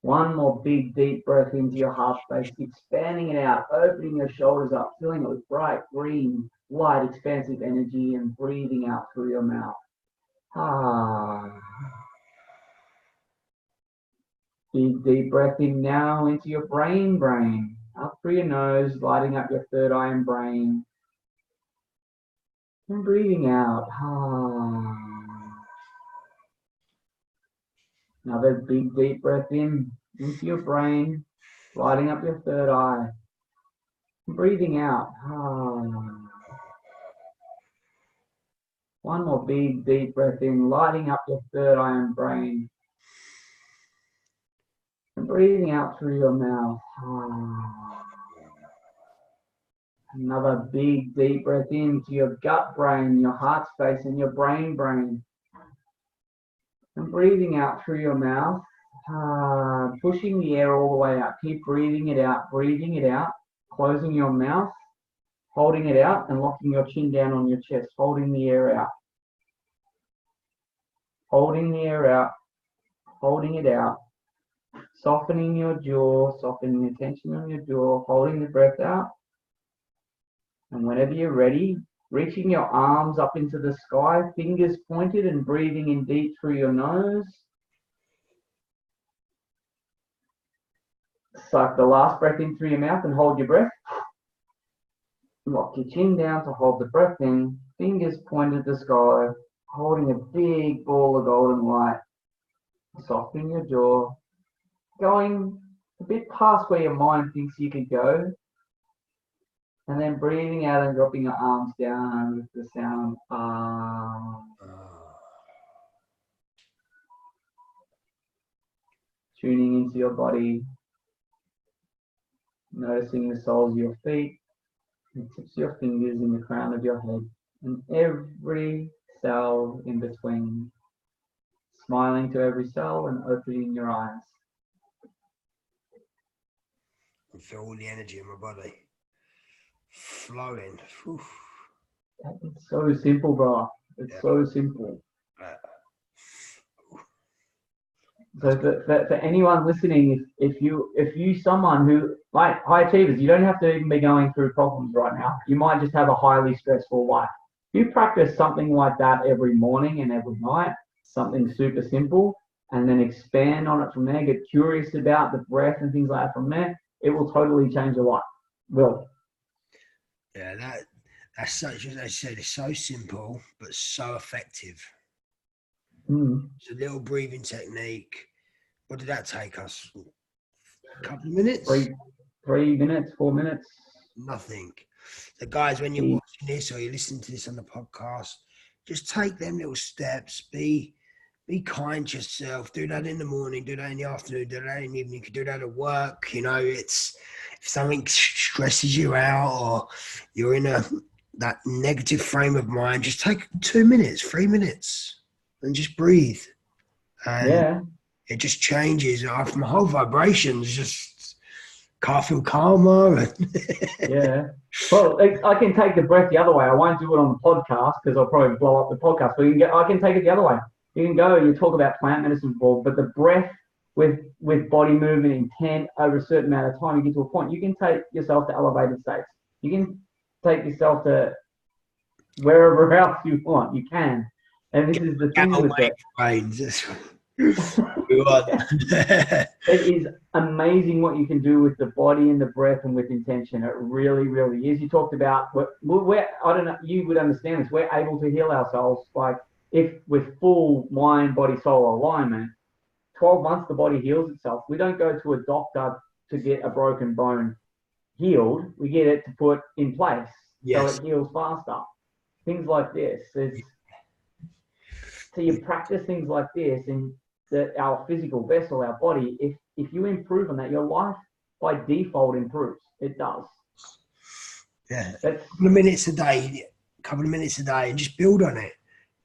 One more big, deep breath into your heart space, expanding it out, opening your shoulders up, filling it with bright green, light, expansive energy, and breathing out through your mouth. Big, deep breath in now into your brain. Up through your nose, lighting up your third eye and brain. And breathing out. Another big, deep breath in into your brain, lighting up your third eye. And breathing out. One more big, deep breath in, lighting up your third eye and brain. And breathing out through your mouth. Another big, deep breath into your gut brain, your heart space, and your brain. And breathing out through your mouth, pushing the air all the way out. Keep breathing it out, closing your mouth, holding it out and locking your chin down on your chest, holding the air out. Holding the air out, holding it out, softening your jaw, softening the tension on your jaw, holding the breath out. And whenever you're ready, reaching your arms up into the sky, fingers pointed and breathing in deep through your nose. Suck the last breath in through your mouth and hold your breath. Lock your chin down to hold the breath in, fingers pointed at the sky, holding a big ball of golden light. Softening your jaw, going a bit past where your mind thinks you could go, and then breathing out and dropping your arms down with the sound tuning into your body, noticing the soles of your feet, the tips of your fingers in the crown of your head, and every cell in between. Smiling to every cell and opening your eyes. I feel all the energy in my body flowing. Whew. It's so simple, bro. It's so simple. So for anyone listening, if you someone who, like high achievers, you don't have to even be going through problems right now. You might just have a highly stressful life. If you practice something like that every morning and every night, something super simple, and then expand on it from there, get curious about the breath and things like that from there, it will totally change your life. Will. Yeah, that's such, as I said, it's so simple, but so effective. It's a little breathing technique. What did that take us? A couple of minutes? 3 minutes, 4 minutes. Nothing. So guys, when you're watching this or you're listening to this on the podcast, just take them little steps. Be kind to yourself. Do that in the morning, do that in the afternoon, do that in the evening. You can do that at work. You know, it's if something stresses you out or you're in that negative frame of mind, just take 2 minutes, 3 minutes and just breathe. And it just changes. My whole vibrations just can't feel calmer. Yeah. Well, I can take the breath the other way. I won't do it on the podcast because I'll probably blow up the podcast. But I can take it the other way. You can go, you talk about plant medicine before, but the breath with body movement intent over a certain amount of time, you get to a point. You can take yourself to elevated states. You can take yourself to wherever else you want. You can. And this is the thing with it. It is amazing what you can do with the body and the breath and with intention. It really, really is. You talked about, I don't know, you would understand this. We're able to heal ourselves, like if with full mind, body, soul alignment, 12 months the body heals itself. We don't go to a doctor to get a broken bone healed. We get it to put in place so it heals faster. Things like this. So you practice things like this and our physical vessel, our body, if you improve on that, your life by default improves. It does. Yeah. A couple of minutes a day and just build on it.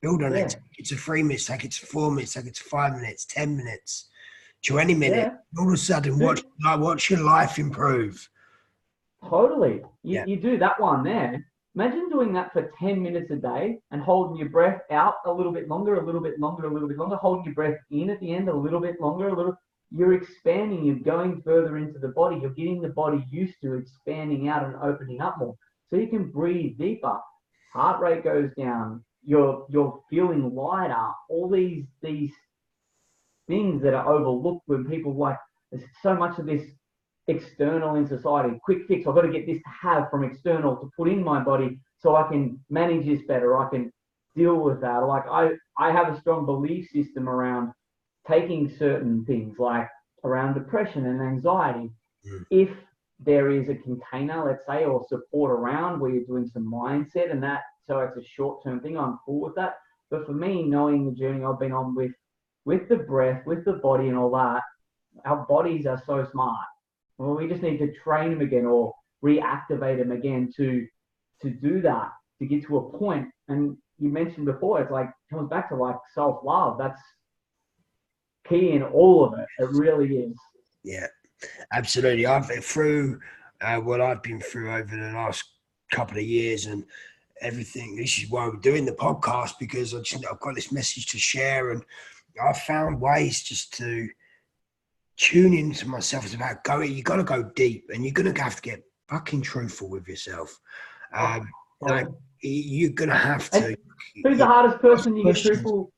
Build on it. Take it to 3 minutes, take it to 4 minutes, take it to 5 minutes, 10 minutes, 20 minutes. All of a sudden, watch your life improve. Totally. You do that one there. Imagine doing that for 10 minutes a day and holding your breath out a little bit longer, a little bit longer, a little bit longer, holding your breath in at the end a little bit longer, you're expanding, you're going further into the body, you're getting the body used to expanding out and opening up more. So you can breathe deeper. Heart rate goes down. You're feeling lighter. All these things that are overlooked when people there's so much of this external in society, quick fix. I've got to get this to have from external to put in my body so I can manage this better. I can deal with that. Like I have a strong belief system around taking certain things like around depression and anxiety. If there is a container, let's say, or support around where you're doing some mindset and that, so it's a short-term thing, I'm cool with that. But for me, knowing the journey I've been on with the breath, with the body and all that, our bodies are so smart. Well, we just need to train them again or reactivate them again to do that, to get to a point. And you mentioned before, it's like, it comes back to like self-love. That's key in all of it. It really is. Yeah, absolutely. I've through what I've been through over the last couple of years and everything. This is why we're doing the podcast, because I've got this message to share, and I've found ways just to tune into myself. It's about going. You got to go deep, and you're gonna have to get fucking truthful with yourself. Like you're gonna have to. Who's the hardest person you get truthful?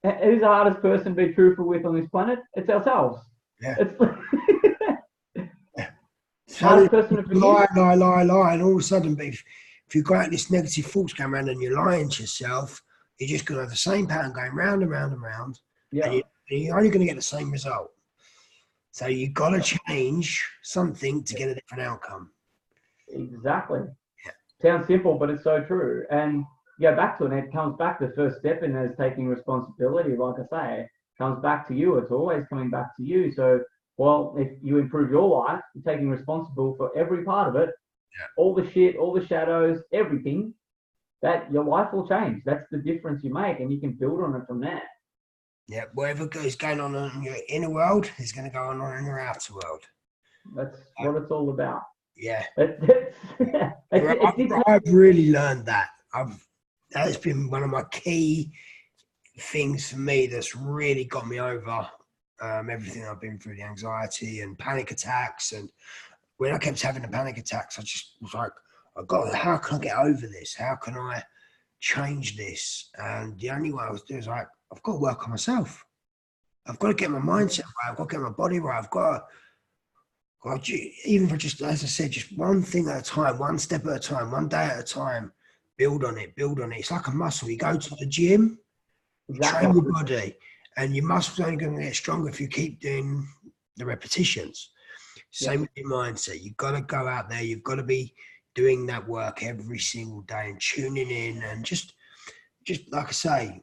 Who's the hardest person to be truthful with on this planet? It's ourselves. Yeah. It's hardest person to forgive. Lie, and all of a sudden, if you've got this negative thoughts going around and you're lying to yourself, you're just going to have the same pattern going round and round and round, and you're only going to get the same result. So you've got to change something to get a different outcome. Exactly. Yeah. Sounds simple, but it's so true. And you go back to it, and it comes back. The first step in there is taking responsibility. Like I say, it comes back to you. It's always coming back to you. So, well, if you improve your life, you're taking responsible for every part of it, all the shit, all the shadows, everything, that your life will change. That's the difference you make, and you can build on it from there. Yeah, whatever is going on in your inner world is going to go on in your outer world. That's what it's all about. Yeah. I've really learned that. That's been one of my key things for me that's really got me over everything I've been through, the anxiety and panic attacks. And when I kept having the panic attacks, I just was like, how can I get over this? How can I change this? And the only way I was doing is like, I've got to work on myself. I've got to get my mindset right. I've got to get my body right. I've got to, even for just, as I said, just one thing at a time, one step at a time, one day at a time, build on it. It's like a muscle. You go to the gym, you train your body, and your muscles are only going to get stronger if you keep doing the repetitions. Same with your mindset. You've got to go out there. You've got to be doing that work every single day and tuning in, and just like I say,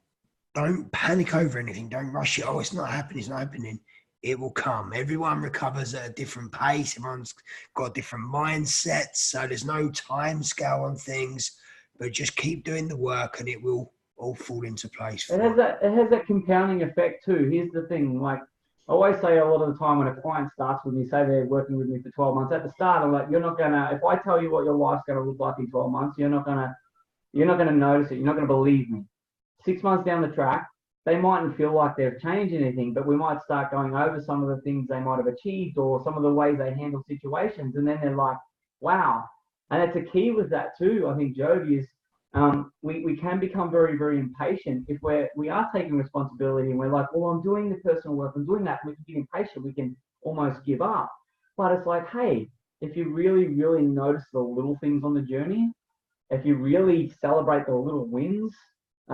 don't panic over anything. Don't rush it. Oh, it's not happening. It will come. Everyone recovers at a different pace. Everyone's got different mindsets. So there's no time scale on things, but just keep doing the work and it will all fall into place. It has that compounding effect too. Here's the thing, like I always say a lot of the time when a client starts with me, say they're working with me for 12 months, at the start, I'm like, if I tell you what your life's going to look like in 12 months, you're not going to notice it. You're not going to believe me. 6 months down the track, they mightn't feel like they've changed anything, but we might start going over some of the things they might have achieved or some of the ways they handle situations. And then they're like, wow. And it's a key with that too, I think, Jody, is we can become very, very impatient if we are taking responsibility and we're like, well, I'm doing the personal work, I'm doing that. We can get impatient. We can almost give up. But it's like, hey, if you really, really notice the little things on the journey, if you really celebrate the little wins,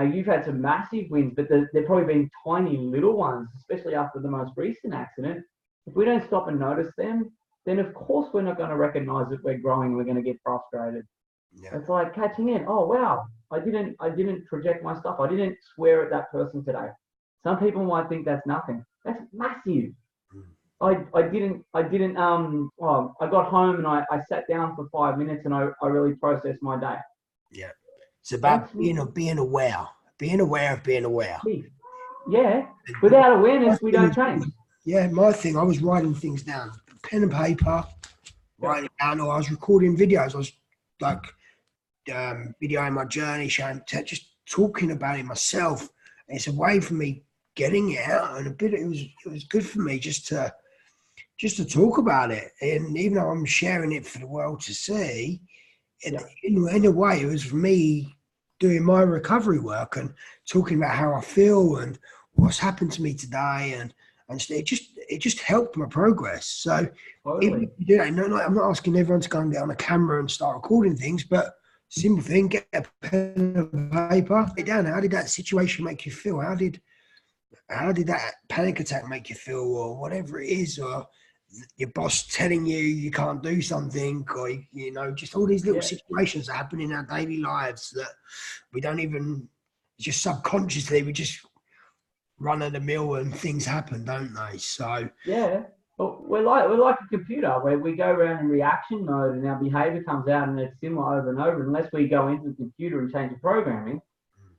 you've had some massive wins, but they've probably been tiny little ones, especially after the most recent accident. If we don't stop and notice them, then of course we're not going to recognize that we're growing. We're going to get frustrated. Yeah. It's like catching in. Oh wow, I didn't project my stuff. I didn't swear at that person today. Some people might think that's nothing. That's massive. I got home and I sat down for 5 minutes and I really processed my day. Yeah. It's about being aware of being aware. Yeah. Without awareness, we don't change. Yeah, my thing, I was writing things down, pen and paper, writing it down, or I was recording videos. I was like videoing my journey, just talking about it myself. And it's a way for me getting it out, and it was good for me just to talk about it. And even though I'm sharing it for the world to see, in a way, it was for me doing my recovery work and talking about how I feel and what's happened to me today, and it just helped my progress. So even if you do that, I'm not asking everyone to go and get on a camera and start recording things, but simple thing: get a pen and paper, write it down. How did that situation make you feel? How did that panic attack make you feel, or whatever it is, or your boss telling you can't do something, or just all these little situations that happen in our daily lives that we don't even, just subconsciously we just run of the mill and things happen, don't they? So well, we're like a computer where we go around in reaction mode and our behavior comes out and it's similar over and over. Unless we go into the computer and change the programming,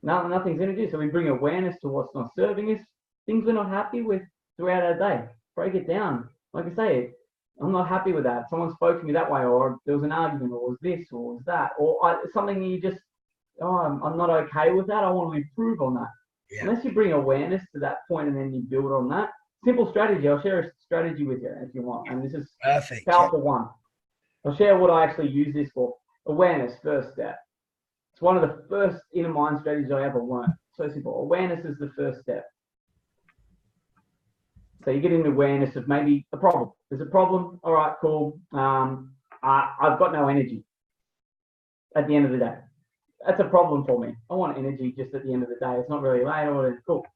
nothing's going to do. So we bring awareness to what's not serving us, things we're not happy with throughout our day. Break it down. Like I say, I'm not happy with that. Someone spoke to me that way, or there was an argument, or was this, or was that, or something you just, oh, I'm not okay with that. I want to improve on that. Yeah. Unless you bring awareness to that point and then you build on that. Simple strategy. I'll share a strategy with you if you want. And this is Perfect. Powerful one. I'll share what I actually use this for. Awareness, first step. It's one of the first inner mind strategies I ever learned. So simple. Awareness is the first step. So you get into awareness of maybe a problem. There's a problem. All right, cool. I've got no energy at the end of the day. That's a problem for me. I want energy just at the end of the day. It's not really late. I want to cool.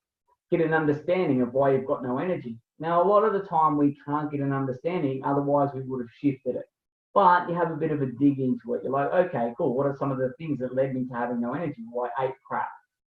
Get an understanding of why you've got no energy. Now, a lot of the time we can't get an understanding. Otherwise, we would have shifted it. But you have a bit of a dig into it. You're like, okay, cool. What are some of the things that led me to having no energy? Well, I ate crap.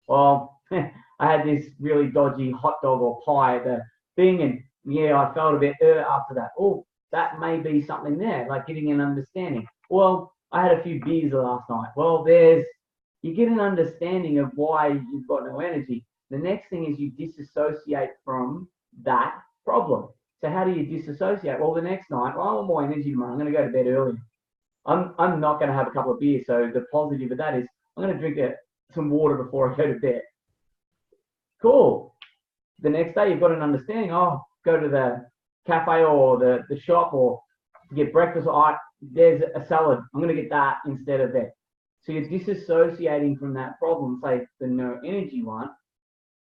Well, I had this really dodgy hot dog or pie at the thing, and yeah, I felt a bit after that. Oh, that may be something there, like getting an understanding. Well, I had a few beers last night. Well, you get an understanding of why you've got no energy. The next thing is you disassociate from that problem. So how do you disassociate? Well, the next night, I want more energy tomorrow. I'm going to go to bed early. I'm not going to have a couple of beers. So the positive of that is I'm going to drink some water before I go to bed. Cool. The next day, you've got an understanding. Oh, go to the cafe or the shop or get breakfast. There's a salad. I'm going to get that instead of that. So you're disassociating from that problem, say the no energy one.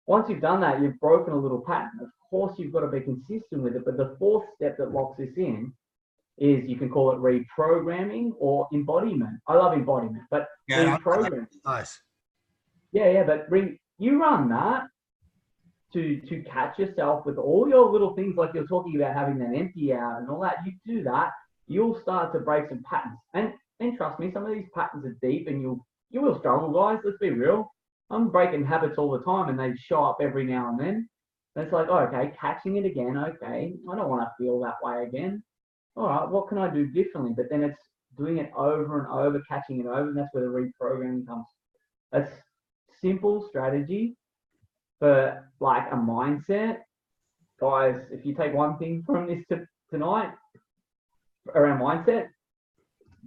Once you've done that, you've broken a little pattern. Of course, you've got to be consistent with it. But the fourth step that locks this in is, you can call it reprogramming or embodiment. I love embodiment, but reprogramming. Nice. Yeah, but you run that to catch yourself with all your little things, like you're talking about having that empty out and all that. You do that, you'll start to break some patterns. And trust me, some of these patterns are deep, and you will struggle, guys. Let's be real. I'm breaking habits all the time, and they show up every now and then. And it's like, oh, okay, catching it again. Okay, I don't want to feel that way again. All right, what can I do differently? But then it's doing it over and over, catching it over, and that's where the reprogramming comes. That's simple strategy for like a mindset. Guys, if you take one thing from this tonight around mindset,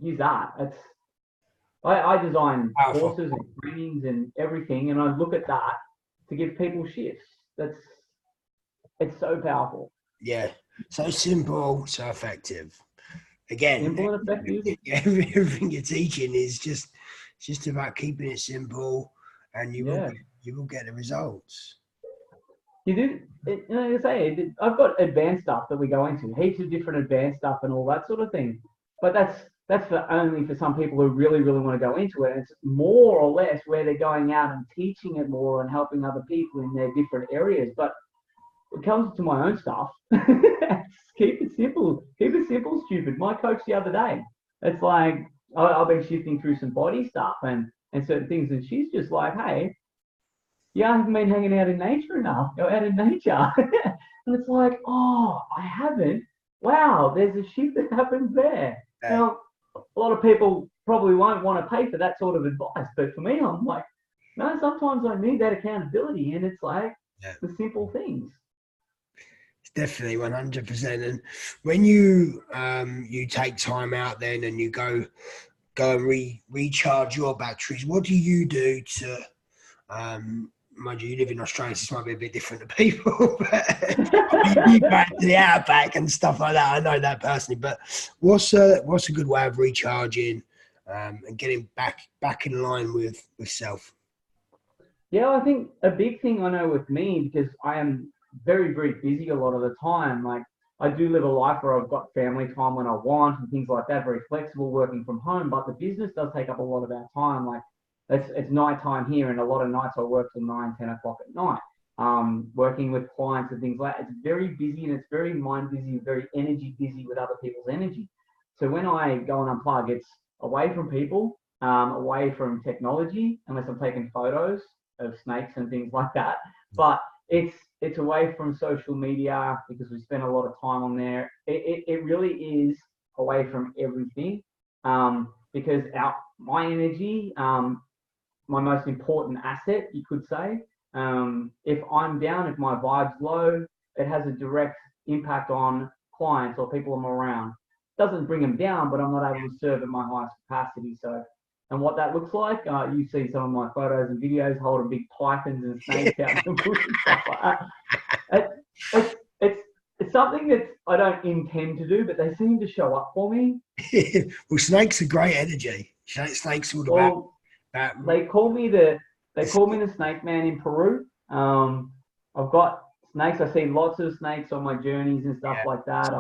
use that. I design courses and trainings and everything, and I look at that to give people shifts. It's so powerful. Yeah, so simple, so effective. Again, simple and effective. Everything you're teaching is just about keeping it simple, and you will get the results. You do. You say I've got advanced stuff that we go into, heaps of different advanced stuff and all that sort of thing. But that's only for some people who really, really want to go into it. It's more or less where they're going out and teaching it more and helping other people in their different areas. But when it comes to my own stuff, keep it simple. Keep it simple, stupid. My coach the other day, it's like, I've been shifting through some body stuff and certain things, and she's just like, hey, you haven't been hanging out in nature enough. Go out in nature. And it's like, oh, I haven't. Wow, there's a shift that happens there. Yeah. Now, a lot of people probably won't want to pay for that sort of advice, but for me, I'm like, no, sometimes I need that accountability, and it's like the simple things. It's definitely 100%. And when you take time out then and you go and recharge your batteries, what do you do to mind you live in Australia, so this might be a bit different to people, but you go to the outback and stuff like that. I know that personally, but what's a good way of recharging and getting back in line with self? Yeah, I think a big thing I know with me, because I am very, very busy a lot of the time. Like, I do live a life where I've got family time when I want and things like that, very flexible, working from home, but the business does take up a lot of our time. Like, it's nighttime here, and a lot of nights I work till 9, 10 o'clock at night, working with clients and things like that. It's very busy, and it's very mind busy and very energy busy with other people's energy. So when I go and unplug, it's away from people, away from technology, unless I'm taking photos of snakes and things like that. But it's away from social media, because we spend a lot of time on there. It really is away from everything, because my energy, my most important asset, you could say. If I'm down, if my vibe's low, it has a direct impact on clients or people I'm around. Doesn't bring them down, but I'm not able to serve at my highest capacity. So, and what that looks like, you see some of my photos and videos holding big pythons and snakes out in the bush and stuff like that. It's something that I don't intend to do, but they seem to show up for me. Well, snakes are great energy. Snakes all about. They call me the snake man in Peru. I've got snakes. I see lots of snakes on my journeys and stuff like that.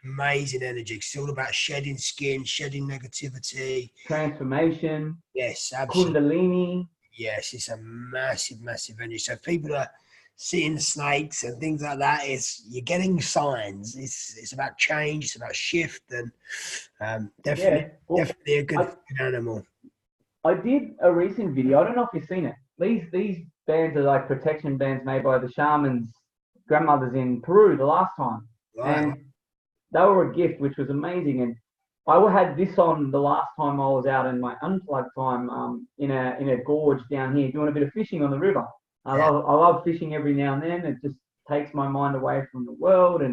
Amazing energy. It's all about shedding skin, shedding negativity. Transformation. Yes, absolutely. Kundalini. Yes, it's a massive, massive energy. So people are seeing snakes and things like that. You're getting signs. It's about change. It's about shift, and definitely a good animal. I did a recent video. I don't know if you've seen it. These bands are like protection bands made by the shamans' grandmothers in Peru the last time. Right. And they were a gift, which was amazing. And I had this on the last time I was out in my unplugged time in a gorge down here doing a bit of fishing on the river. I love fishing every now and then. It just takes my mind away from the world.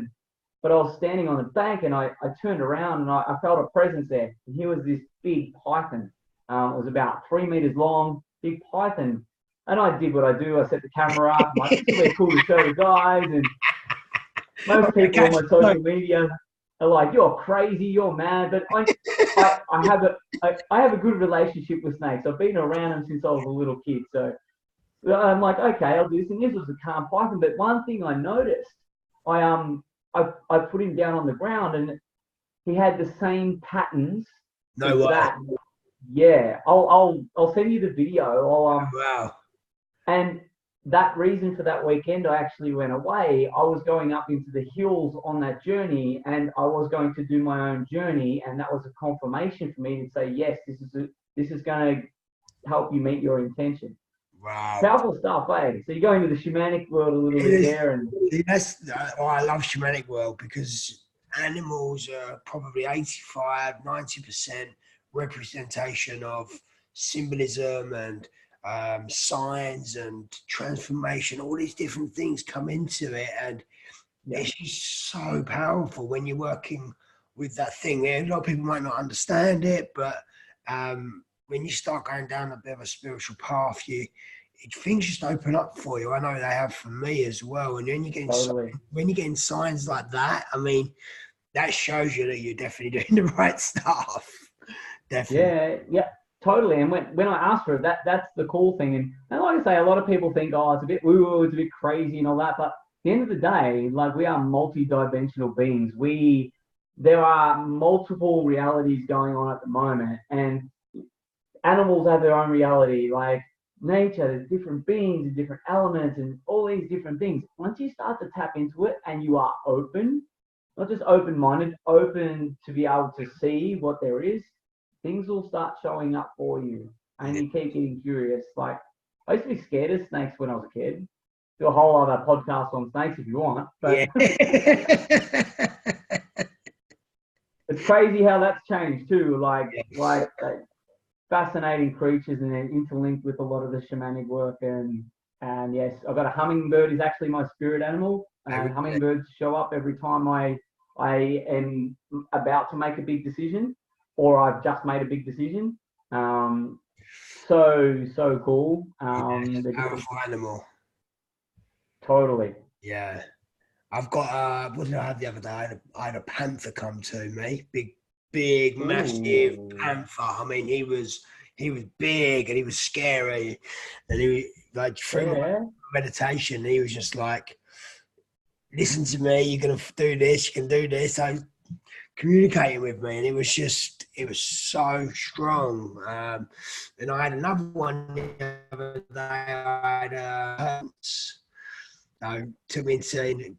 But I was standing on the bank and I turned around and I felt a presence there. And here was this big python. It was about 3 meters long, big python. And I did what I do. I set the camera up. I'm like, this will be cool to show the guys. And most people on my social media are like, you're crazy, you're mad. But I have a good relationship with snakes. I've been around them since I was a little kid. So I'm like, okay, I'll do this. And this was a calm python. But one thing I noticed, I put him down on the ground and he had the same patterns. No way. That. Yeah, I'll send you the video. Wow. And that reason for that weekend, I actually went away. I was going up into the hills on that journey, and I was going to do my own journey, and that was a confirmation for me to say, yes, this is going to help you meet your intention. Wow. Powerful stuff, eh? So you go into the shamanic world a little bit there, and I love shamanic world because animals are probably 85-90% representation of symbolism and signs and transformation. All these different things come into it, and it's just so powerful when you're working with that thing. A lot of people might not understand it, but when you start going down a bit of a spiritual path, things just open up for you. I know they have for me as well. And when you're getting signs like that, I mean, that shows you that you're definitely doing the right stuff. Definitely. Yeah, totally. And when I asked for it, that's the cool thing. And like I say, a lot of people think, oh, it's a bit woo, it's a bit crazy and all that. But at the end of the day, like, we are multi-dimensional beings. There are multiple realities going on at the moment, and animals have their own reality. Like nature, there's different beings and different elements and all these different things. Once you start to tap into it and you are open, not just open-minded, open to be able to see what there is, things will start showing up for you, and you keep getting curious. Like, I used to be scared of snakes when I was a kid. Do a whole other podcast on snakes if you want. But it's crazy how that's changed too. Like fascinating creatures, and they're interlinked with a lot of the shamanic work. And yes, I've got a hummingbird is actually my spirit animal. And hummingbirds show up every time I am about to make a big decision, or I've just made a big decision. So cool. Powerful animal. Totally. Yeah. I've got, what did I have the other day? I had a panther come to me. Big, massive panther. I mean, he was big and he was scary. And he, like, through my meditation, he was just like, listen to me, you're going to do this, you can do this. So communicating with me, and it was so strong. And I had another one the other day. I had took me into,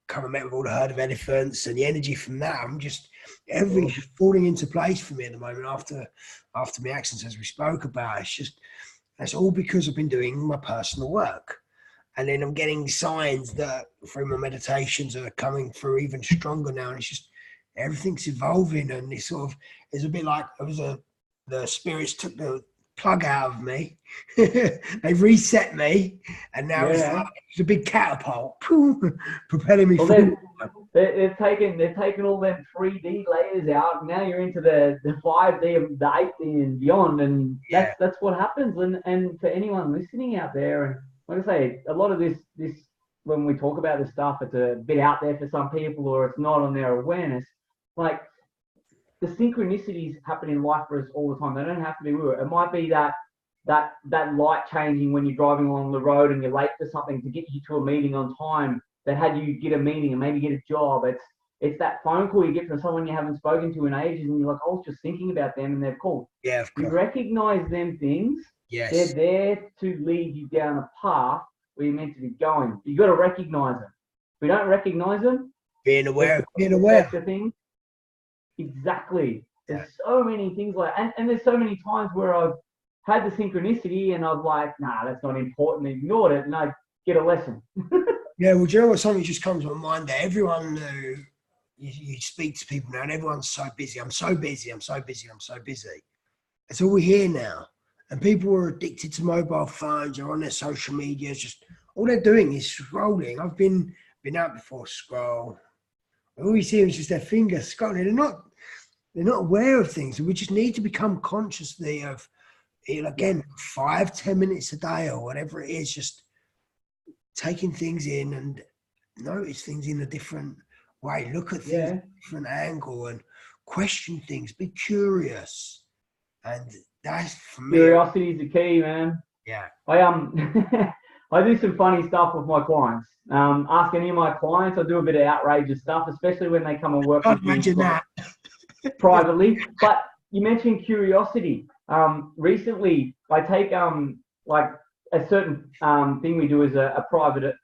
come and met with all the herd of elephants, and the energy from that, I'm just, everything's falling into place for me at the moment after my accidents, as we spoke about. It's just, that's all because I've been doing my personal work. And then I'm getting signs that through my meditations are coming through even stronger now. And it's just, everything's evolving, and it's sort of, it's a bit like the spirits took the plug out of me. They reset me, and now it's a big catapult propelling me forward. they've taken all them 3D layers out. Now you're into the 5D and the 8D and beyond, and that's what happens. And for anyone listening out there, and like I say, a lot of this when we talk about this stuff, it's a bit out there for some people, or it's not on their awareness. Like, the synchronicities happen in life for us all the time. They don't have to be real. It might be that light changing when you're driving along the road and you're late for something to get you to a meeting on time that had you get a meeting and maybe get a job. It's that phone call you get from someone you haven't spoken to in ages, and you're like, I was just thinking about them and they've called. Yeah, of course. You recognize them things. Yes. They're there to lead you down a path where you're meant to be going. You got to recognize them. If we don't recognize them, being aware. The thing. Exactly. There's so many things and there's so many times where I've had the synchronicity and I've like, nah, that's not important, ignored it, and I get a lesson. Yeah, well, do you know what? Something just comes to my mind that everyone you speak to people now, and everyone's so busy. I'm so busy. It's all we hear now. And people are addicted to mobile phones or on their social media. Just all they're doing is scrolling. I've been out before scroll. All you see is just their fingers scrolling. They're not aware of things. And we just need to become conscious of, again, 5-10 minutes a day or whatever it is, just taking things in and notice things in a different way. Look at things in a different angle and question things. Be curious. And that's, for me, curiosity is the key, man. Yeah. I do some funny stuff with my clients. Ask any of my clients. I do a bit of outrageous stuff, especially when they come and work with me privately. But you mentioned curiosity. Recently, I take like a certain thing we do is a private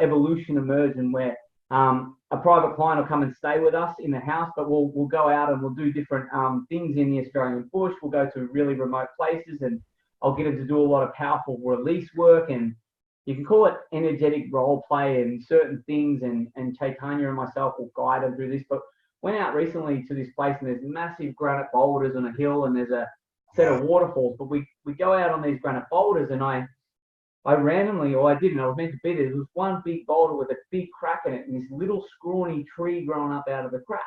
evolution immersion where a private client will come and stay with us in the house, but we'll go out and we'll do different things in the Australian bush. We'll go to really remote places, and I'll get them to do a lot of powerful release work, and you can call it energetic role play and certain things, and Chaitanya and myself will guide them through this. But went out recently to this place, and there's massive granite boulders on a hill, and there's a set of waterfalls. But we go out on these granite boulders, and I randomly, or I didn't, I was meant to be there. There was one big boulder with a big crack in it, and this little scrawny tree growing up out of the crack.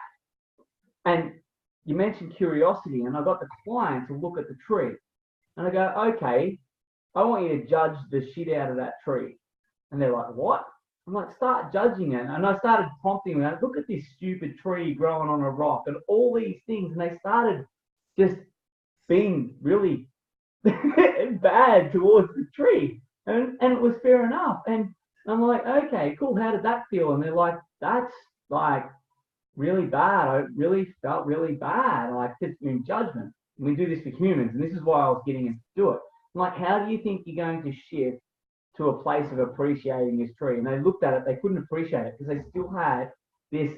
And you mentioned curiosity, and I got the client to look at the tree, and I go, okay, I want you to judge the shit out of that tree. And they're like, what? I'm like, start judging it. And I started prompting them, look at this stupid tree growing on a rock and all these things. And they started just being really bad towards the tree. And it was fair enough. And I'm like, okay, cool. How did that feel? And they're like, that's like really bad. I really felt really bad. Like, it's in judgment. And we do this for humans. And this is why I was getting them to do it. I'm like, how do you think you're going to shift to a place of appreciating this tree? And they looked at it, they couldn't appreciate it because they still had this,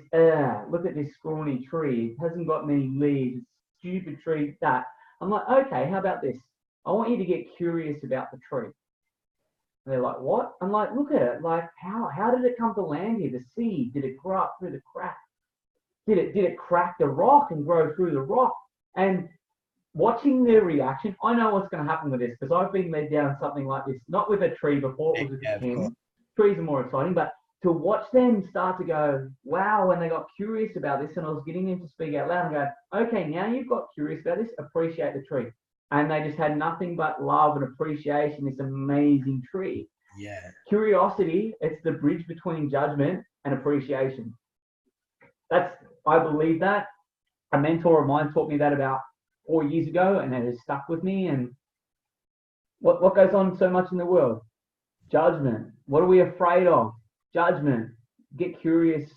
look at this scrawny tree. It hasn't got many leaves, stupid tree, that. I'm like, okay, how about this? I want you to get curious about the tree. And they're like, what? I'm like, look at it. Like, how did it come to land here? The seed, did it grow up through the crack? Did it crack the rock and grow through the rock? And watching their reaction, I know what's going to happen with this because I've been led down something like this, not with a tree before, it was with a pen. Trees are more exciting, but to watch them start to go, wow, when they got curious about this, and I was getting them to speak out loud and go, okay, now you've got curious about this, appreciate the tree. And they just had nothing but love and appreciation, this amazing tree. Yeah. Curiosity, it's the bridge between judgment and appreciation. I believe that. A mentor of mine taught me that about 4 years ago, and it has stuck with me. And what goes on so much in the world? Judgment. What are we afraid of? Judgment. Get curious.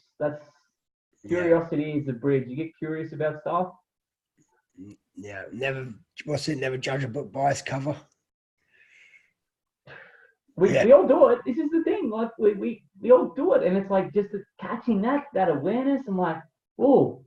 Curiosity is the bridge. You get curious about stuff. Yeah, never judge a book by its cover. We all do it. This is the thing. Like we all do it, and it's like just catching that awareness. I'm like, oh,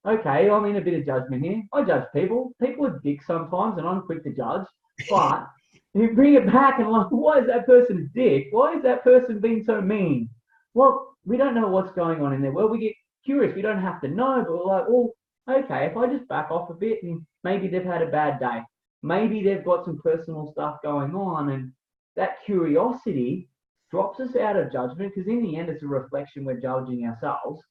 okay, I'm in a bit of judgment here. I judge people. People are dicks sometimes, and I'm quick to judge. But you bring it back and like, why is that person a dick? Why is that person being so mean? Well, we don't know what's going on in there. Well, we get curious. We don't have to know, but we're like, well, okay, if I just back off a bit, and maybe they've had a bad day. Maybe they've got some personal stuff going on, and that curiosity drops us out of judgment, because in the end, it's a reflection. We're judging ourselves.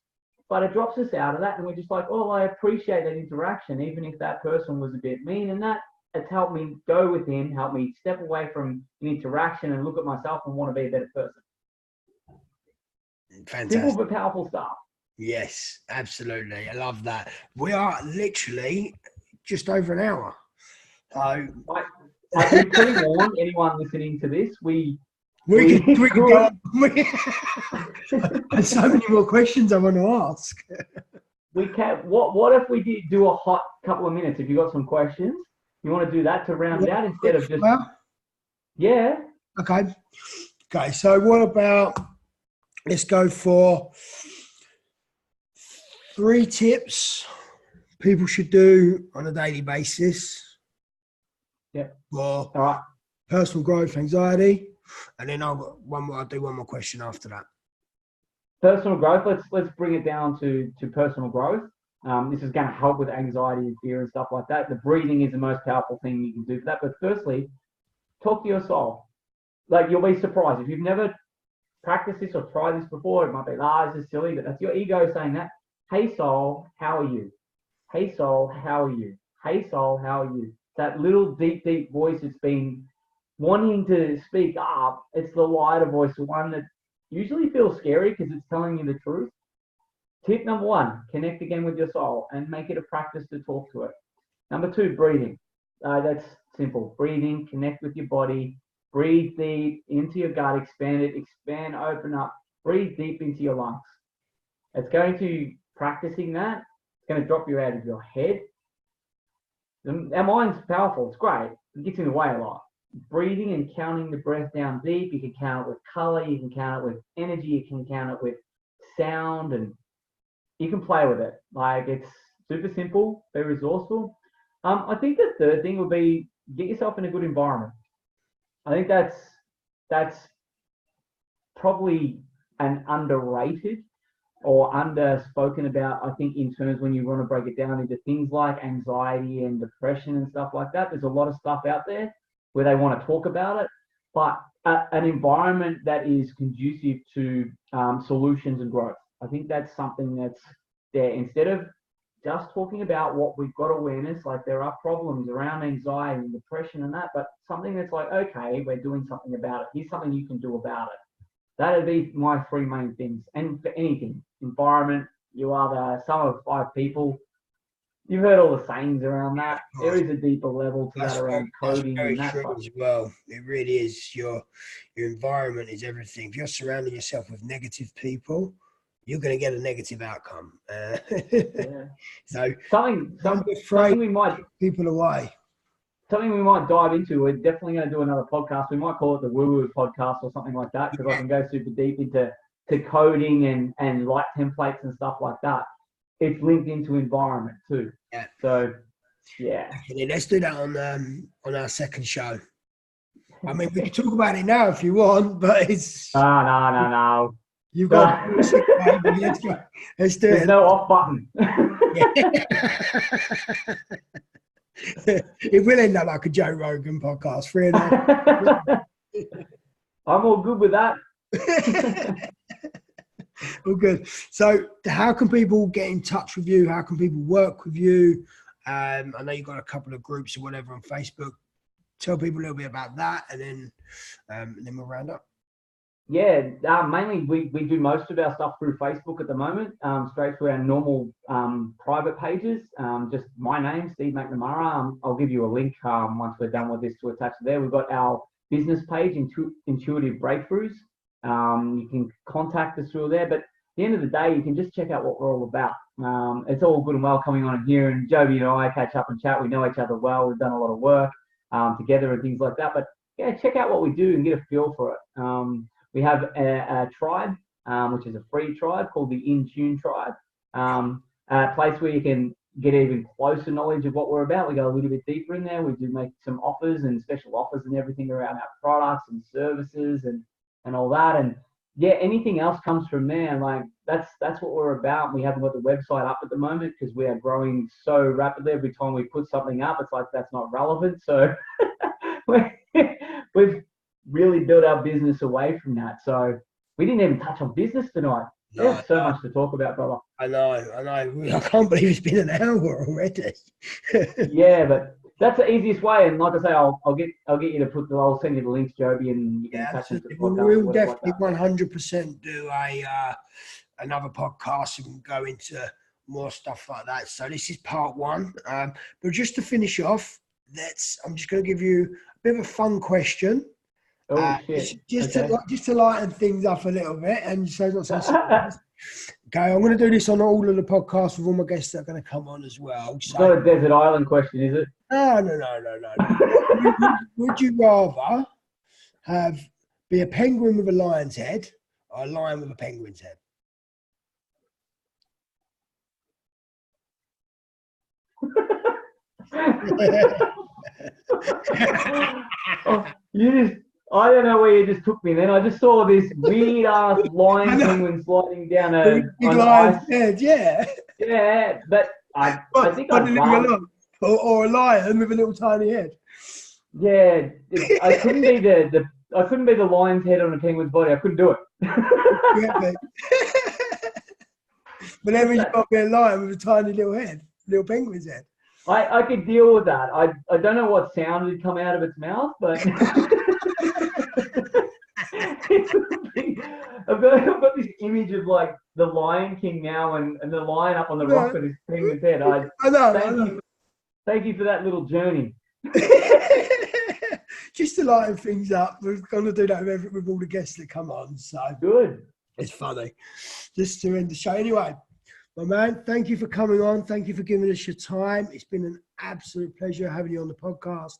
but it drops us out of that, and we're just like, oh, I appreciate that interaction, even if that person was a bit mean, and that it's helped me go within, helped me step away from an interaction and look at myself and want to be a better person. Fantastic. Simple but powerful stuff. Yes, absolutely. I love that. We are literally just over an hour. So I can pre-warn anyone listening to this, we could go on. There's so many more questions I want to ask. We can. What if we did do a hot couple of minutes? If you got some questions, you want to do that to round it out instead of just. Yeah. Okay. So what about? Let's go for 3 tips people should do on a daily basis. Yeah. For all right. Personal growth, anxiety, and then I'll do one more question after that. Personal growth. Let's bring it down to personal growth. This is going to help with anxiety and fear and stuff like that. The breathing is the most powerful thing you can do for that. But firstly, talk to your soul. Like, you'll be surprised if you've never practiced this or tried this before. It might be, this is silly, but that's your ego saying that. Hey soul, how are you? Hey soul, how are you? Hey soul, how are you? That little deep voice that's been wanting to speak up. It's the lighter voice, the one that usually feels scary because it's telling you the truth. Tip number 1, connect again with your soul and make it a practice to talk to it. Number 2, breathing. That's simple. Breathing, connect with your body, breathe deep into your gut, expand it, open up, breathe deep into your lungs. It's going to, practicing that, it's going to drop you out of your head. Our mind's powerful, it's great. It gets in the way a lot. Breathing and counting the breath down deep, you can count it with color, you can count it with energy, you can count it with sound, and you can play with it. Like, it's super simple, very resourceful. I think the third thing would be get yourself in a good environment. I think that's probably an underrated or underspoken about, I think, in terms when you want to break it down into things like anxiety and depression and stuff like that. There's a lot of stuff out there where they want to talk about it, but an environment that is conducive to solutions and growth. I think that's something that's there. Instead of just talking about what we've got awareness, like there are problems around anxiety and depression and that, but something that's like, okay, we're doing something about it. Here's something you can do about it. That'd be my 3 main things. And for anything, environment, you are the sum of 5 people. You've heard all the sayings around that. There is a deeper level to that around coding and that. True as well. It really is. Your environment is everything. If you're surrounding yourself with negative people, you're going to get a negative outcome. So something we might people away. Something we might dive into. We're definitely going to do another podcast. We might call it the OVERit Podcast or something like that, because I can go super deep into coding and light templates and stuff like that. It's linked into environment too. Yeah. So, yeah. Okay, let's do that on our second show. I mean, we can talk about it now if you want, but it's no. You've got let's do There's it. no off button. It will end up like a Joe Rogan podcast. 3.5. I'm all good with that. All good. So how can people get in touch with you? How can people work with you? I know you've got a couple of groups or whatever on Facebook. Tell people a little bit about that, and then we'll round up. Yeah, mainly we do most of our stuff through Facebook at the moment, straight through our normal private pages. Just my name, Steve Mcnamara. I'll give you a link once we're done with this to attach to there. We've got our business page, Intuitive Breakthroughs. You can contact us through there, but at the end of the day, you can just check out what we're all about. It's all good and well coming on here, and Joby and I catch up and chat. We know each other well. We've done a lot of work together and things like that. But yeah, check out what we do and get a feel for it. We have a tribe, which is a free tribe called the In Tune Tribe, a place where you can get even closer knowledge of what we're about. We go a little bit deeper in there. We do make some offers and special offers and everything around our products and services and all that. And yeah, anything else comes from there. Like that's what we're about. We haven't got the website up at the moment because we are growing so rapidly. Every time we put something up, it's like that's not relevant. So we've really build our business away from that. So we didn't even touch on business tonight. No, so much to talk about, brother. I know. I can't believe it's been an hour already. Yeah, but that's the easiest way. And like I say, I'll get you to I'll send you the links, Joby, and you can attach them to the podcast. We'll or whatever definitely like that. 100% do another podcast and go into more stuff like that. So this is part one. But just to finish off, I'm just going to give you a bit of a fun question. Oh shit! Just to lighten things up a little bit, and so it's not so serious. Okay, I'm going to do this on all of the podcasts with all my guests that are going to come on as well. So, it's not a desert island question, is it? No. Would you rather be a penguin with a lion's head or a lion with a penguin's head? I don't know where you just took me then. I just saw this weird ass lion penguin sliding down an lion's ice. head, yeah. Yeah, but I think I'd rather... or a lion with a little tiny head. Yeah, I couldn't be the lion's head on a penguin's body. I couldn't do it. Yeah, but then you've got to be a lion with a tiny little head, little penguin's head. I could deal with that. I don't know what sound would come out of its mouth, but I've got this image of like the Lion King now and the lion up on the rock with his penguin's head. I know. Thank you for that little journey. Just to lighten things up, we're going to do that with all the guests that come on. So good. It's funny. Just to end the show. Anyway, my man, thank you for coming on. Thank you for giving us your time. It's been an absolute pleasure having you on the podcast.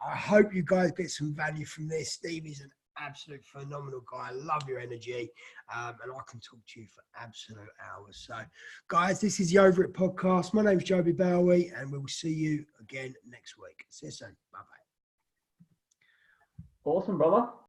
I hope you guys get some value from this. Steve is an absolute phenomenal guy. I love your energy. And I can talk to you for absolute hours. So, guys, this is the OVERit Podcast. My name's Joby Bowie, and we will see you again next week. See you soon. Bye-bye. Awesome, brother.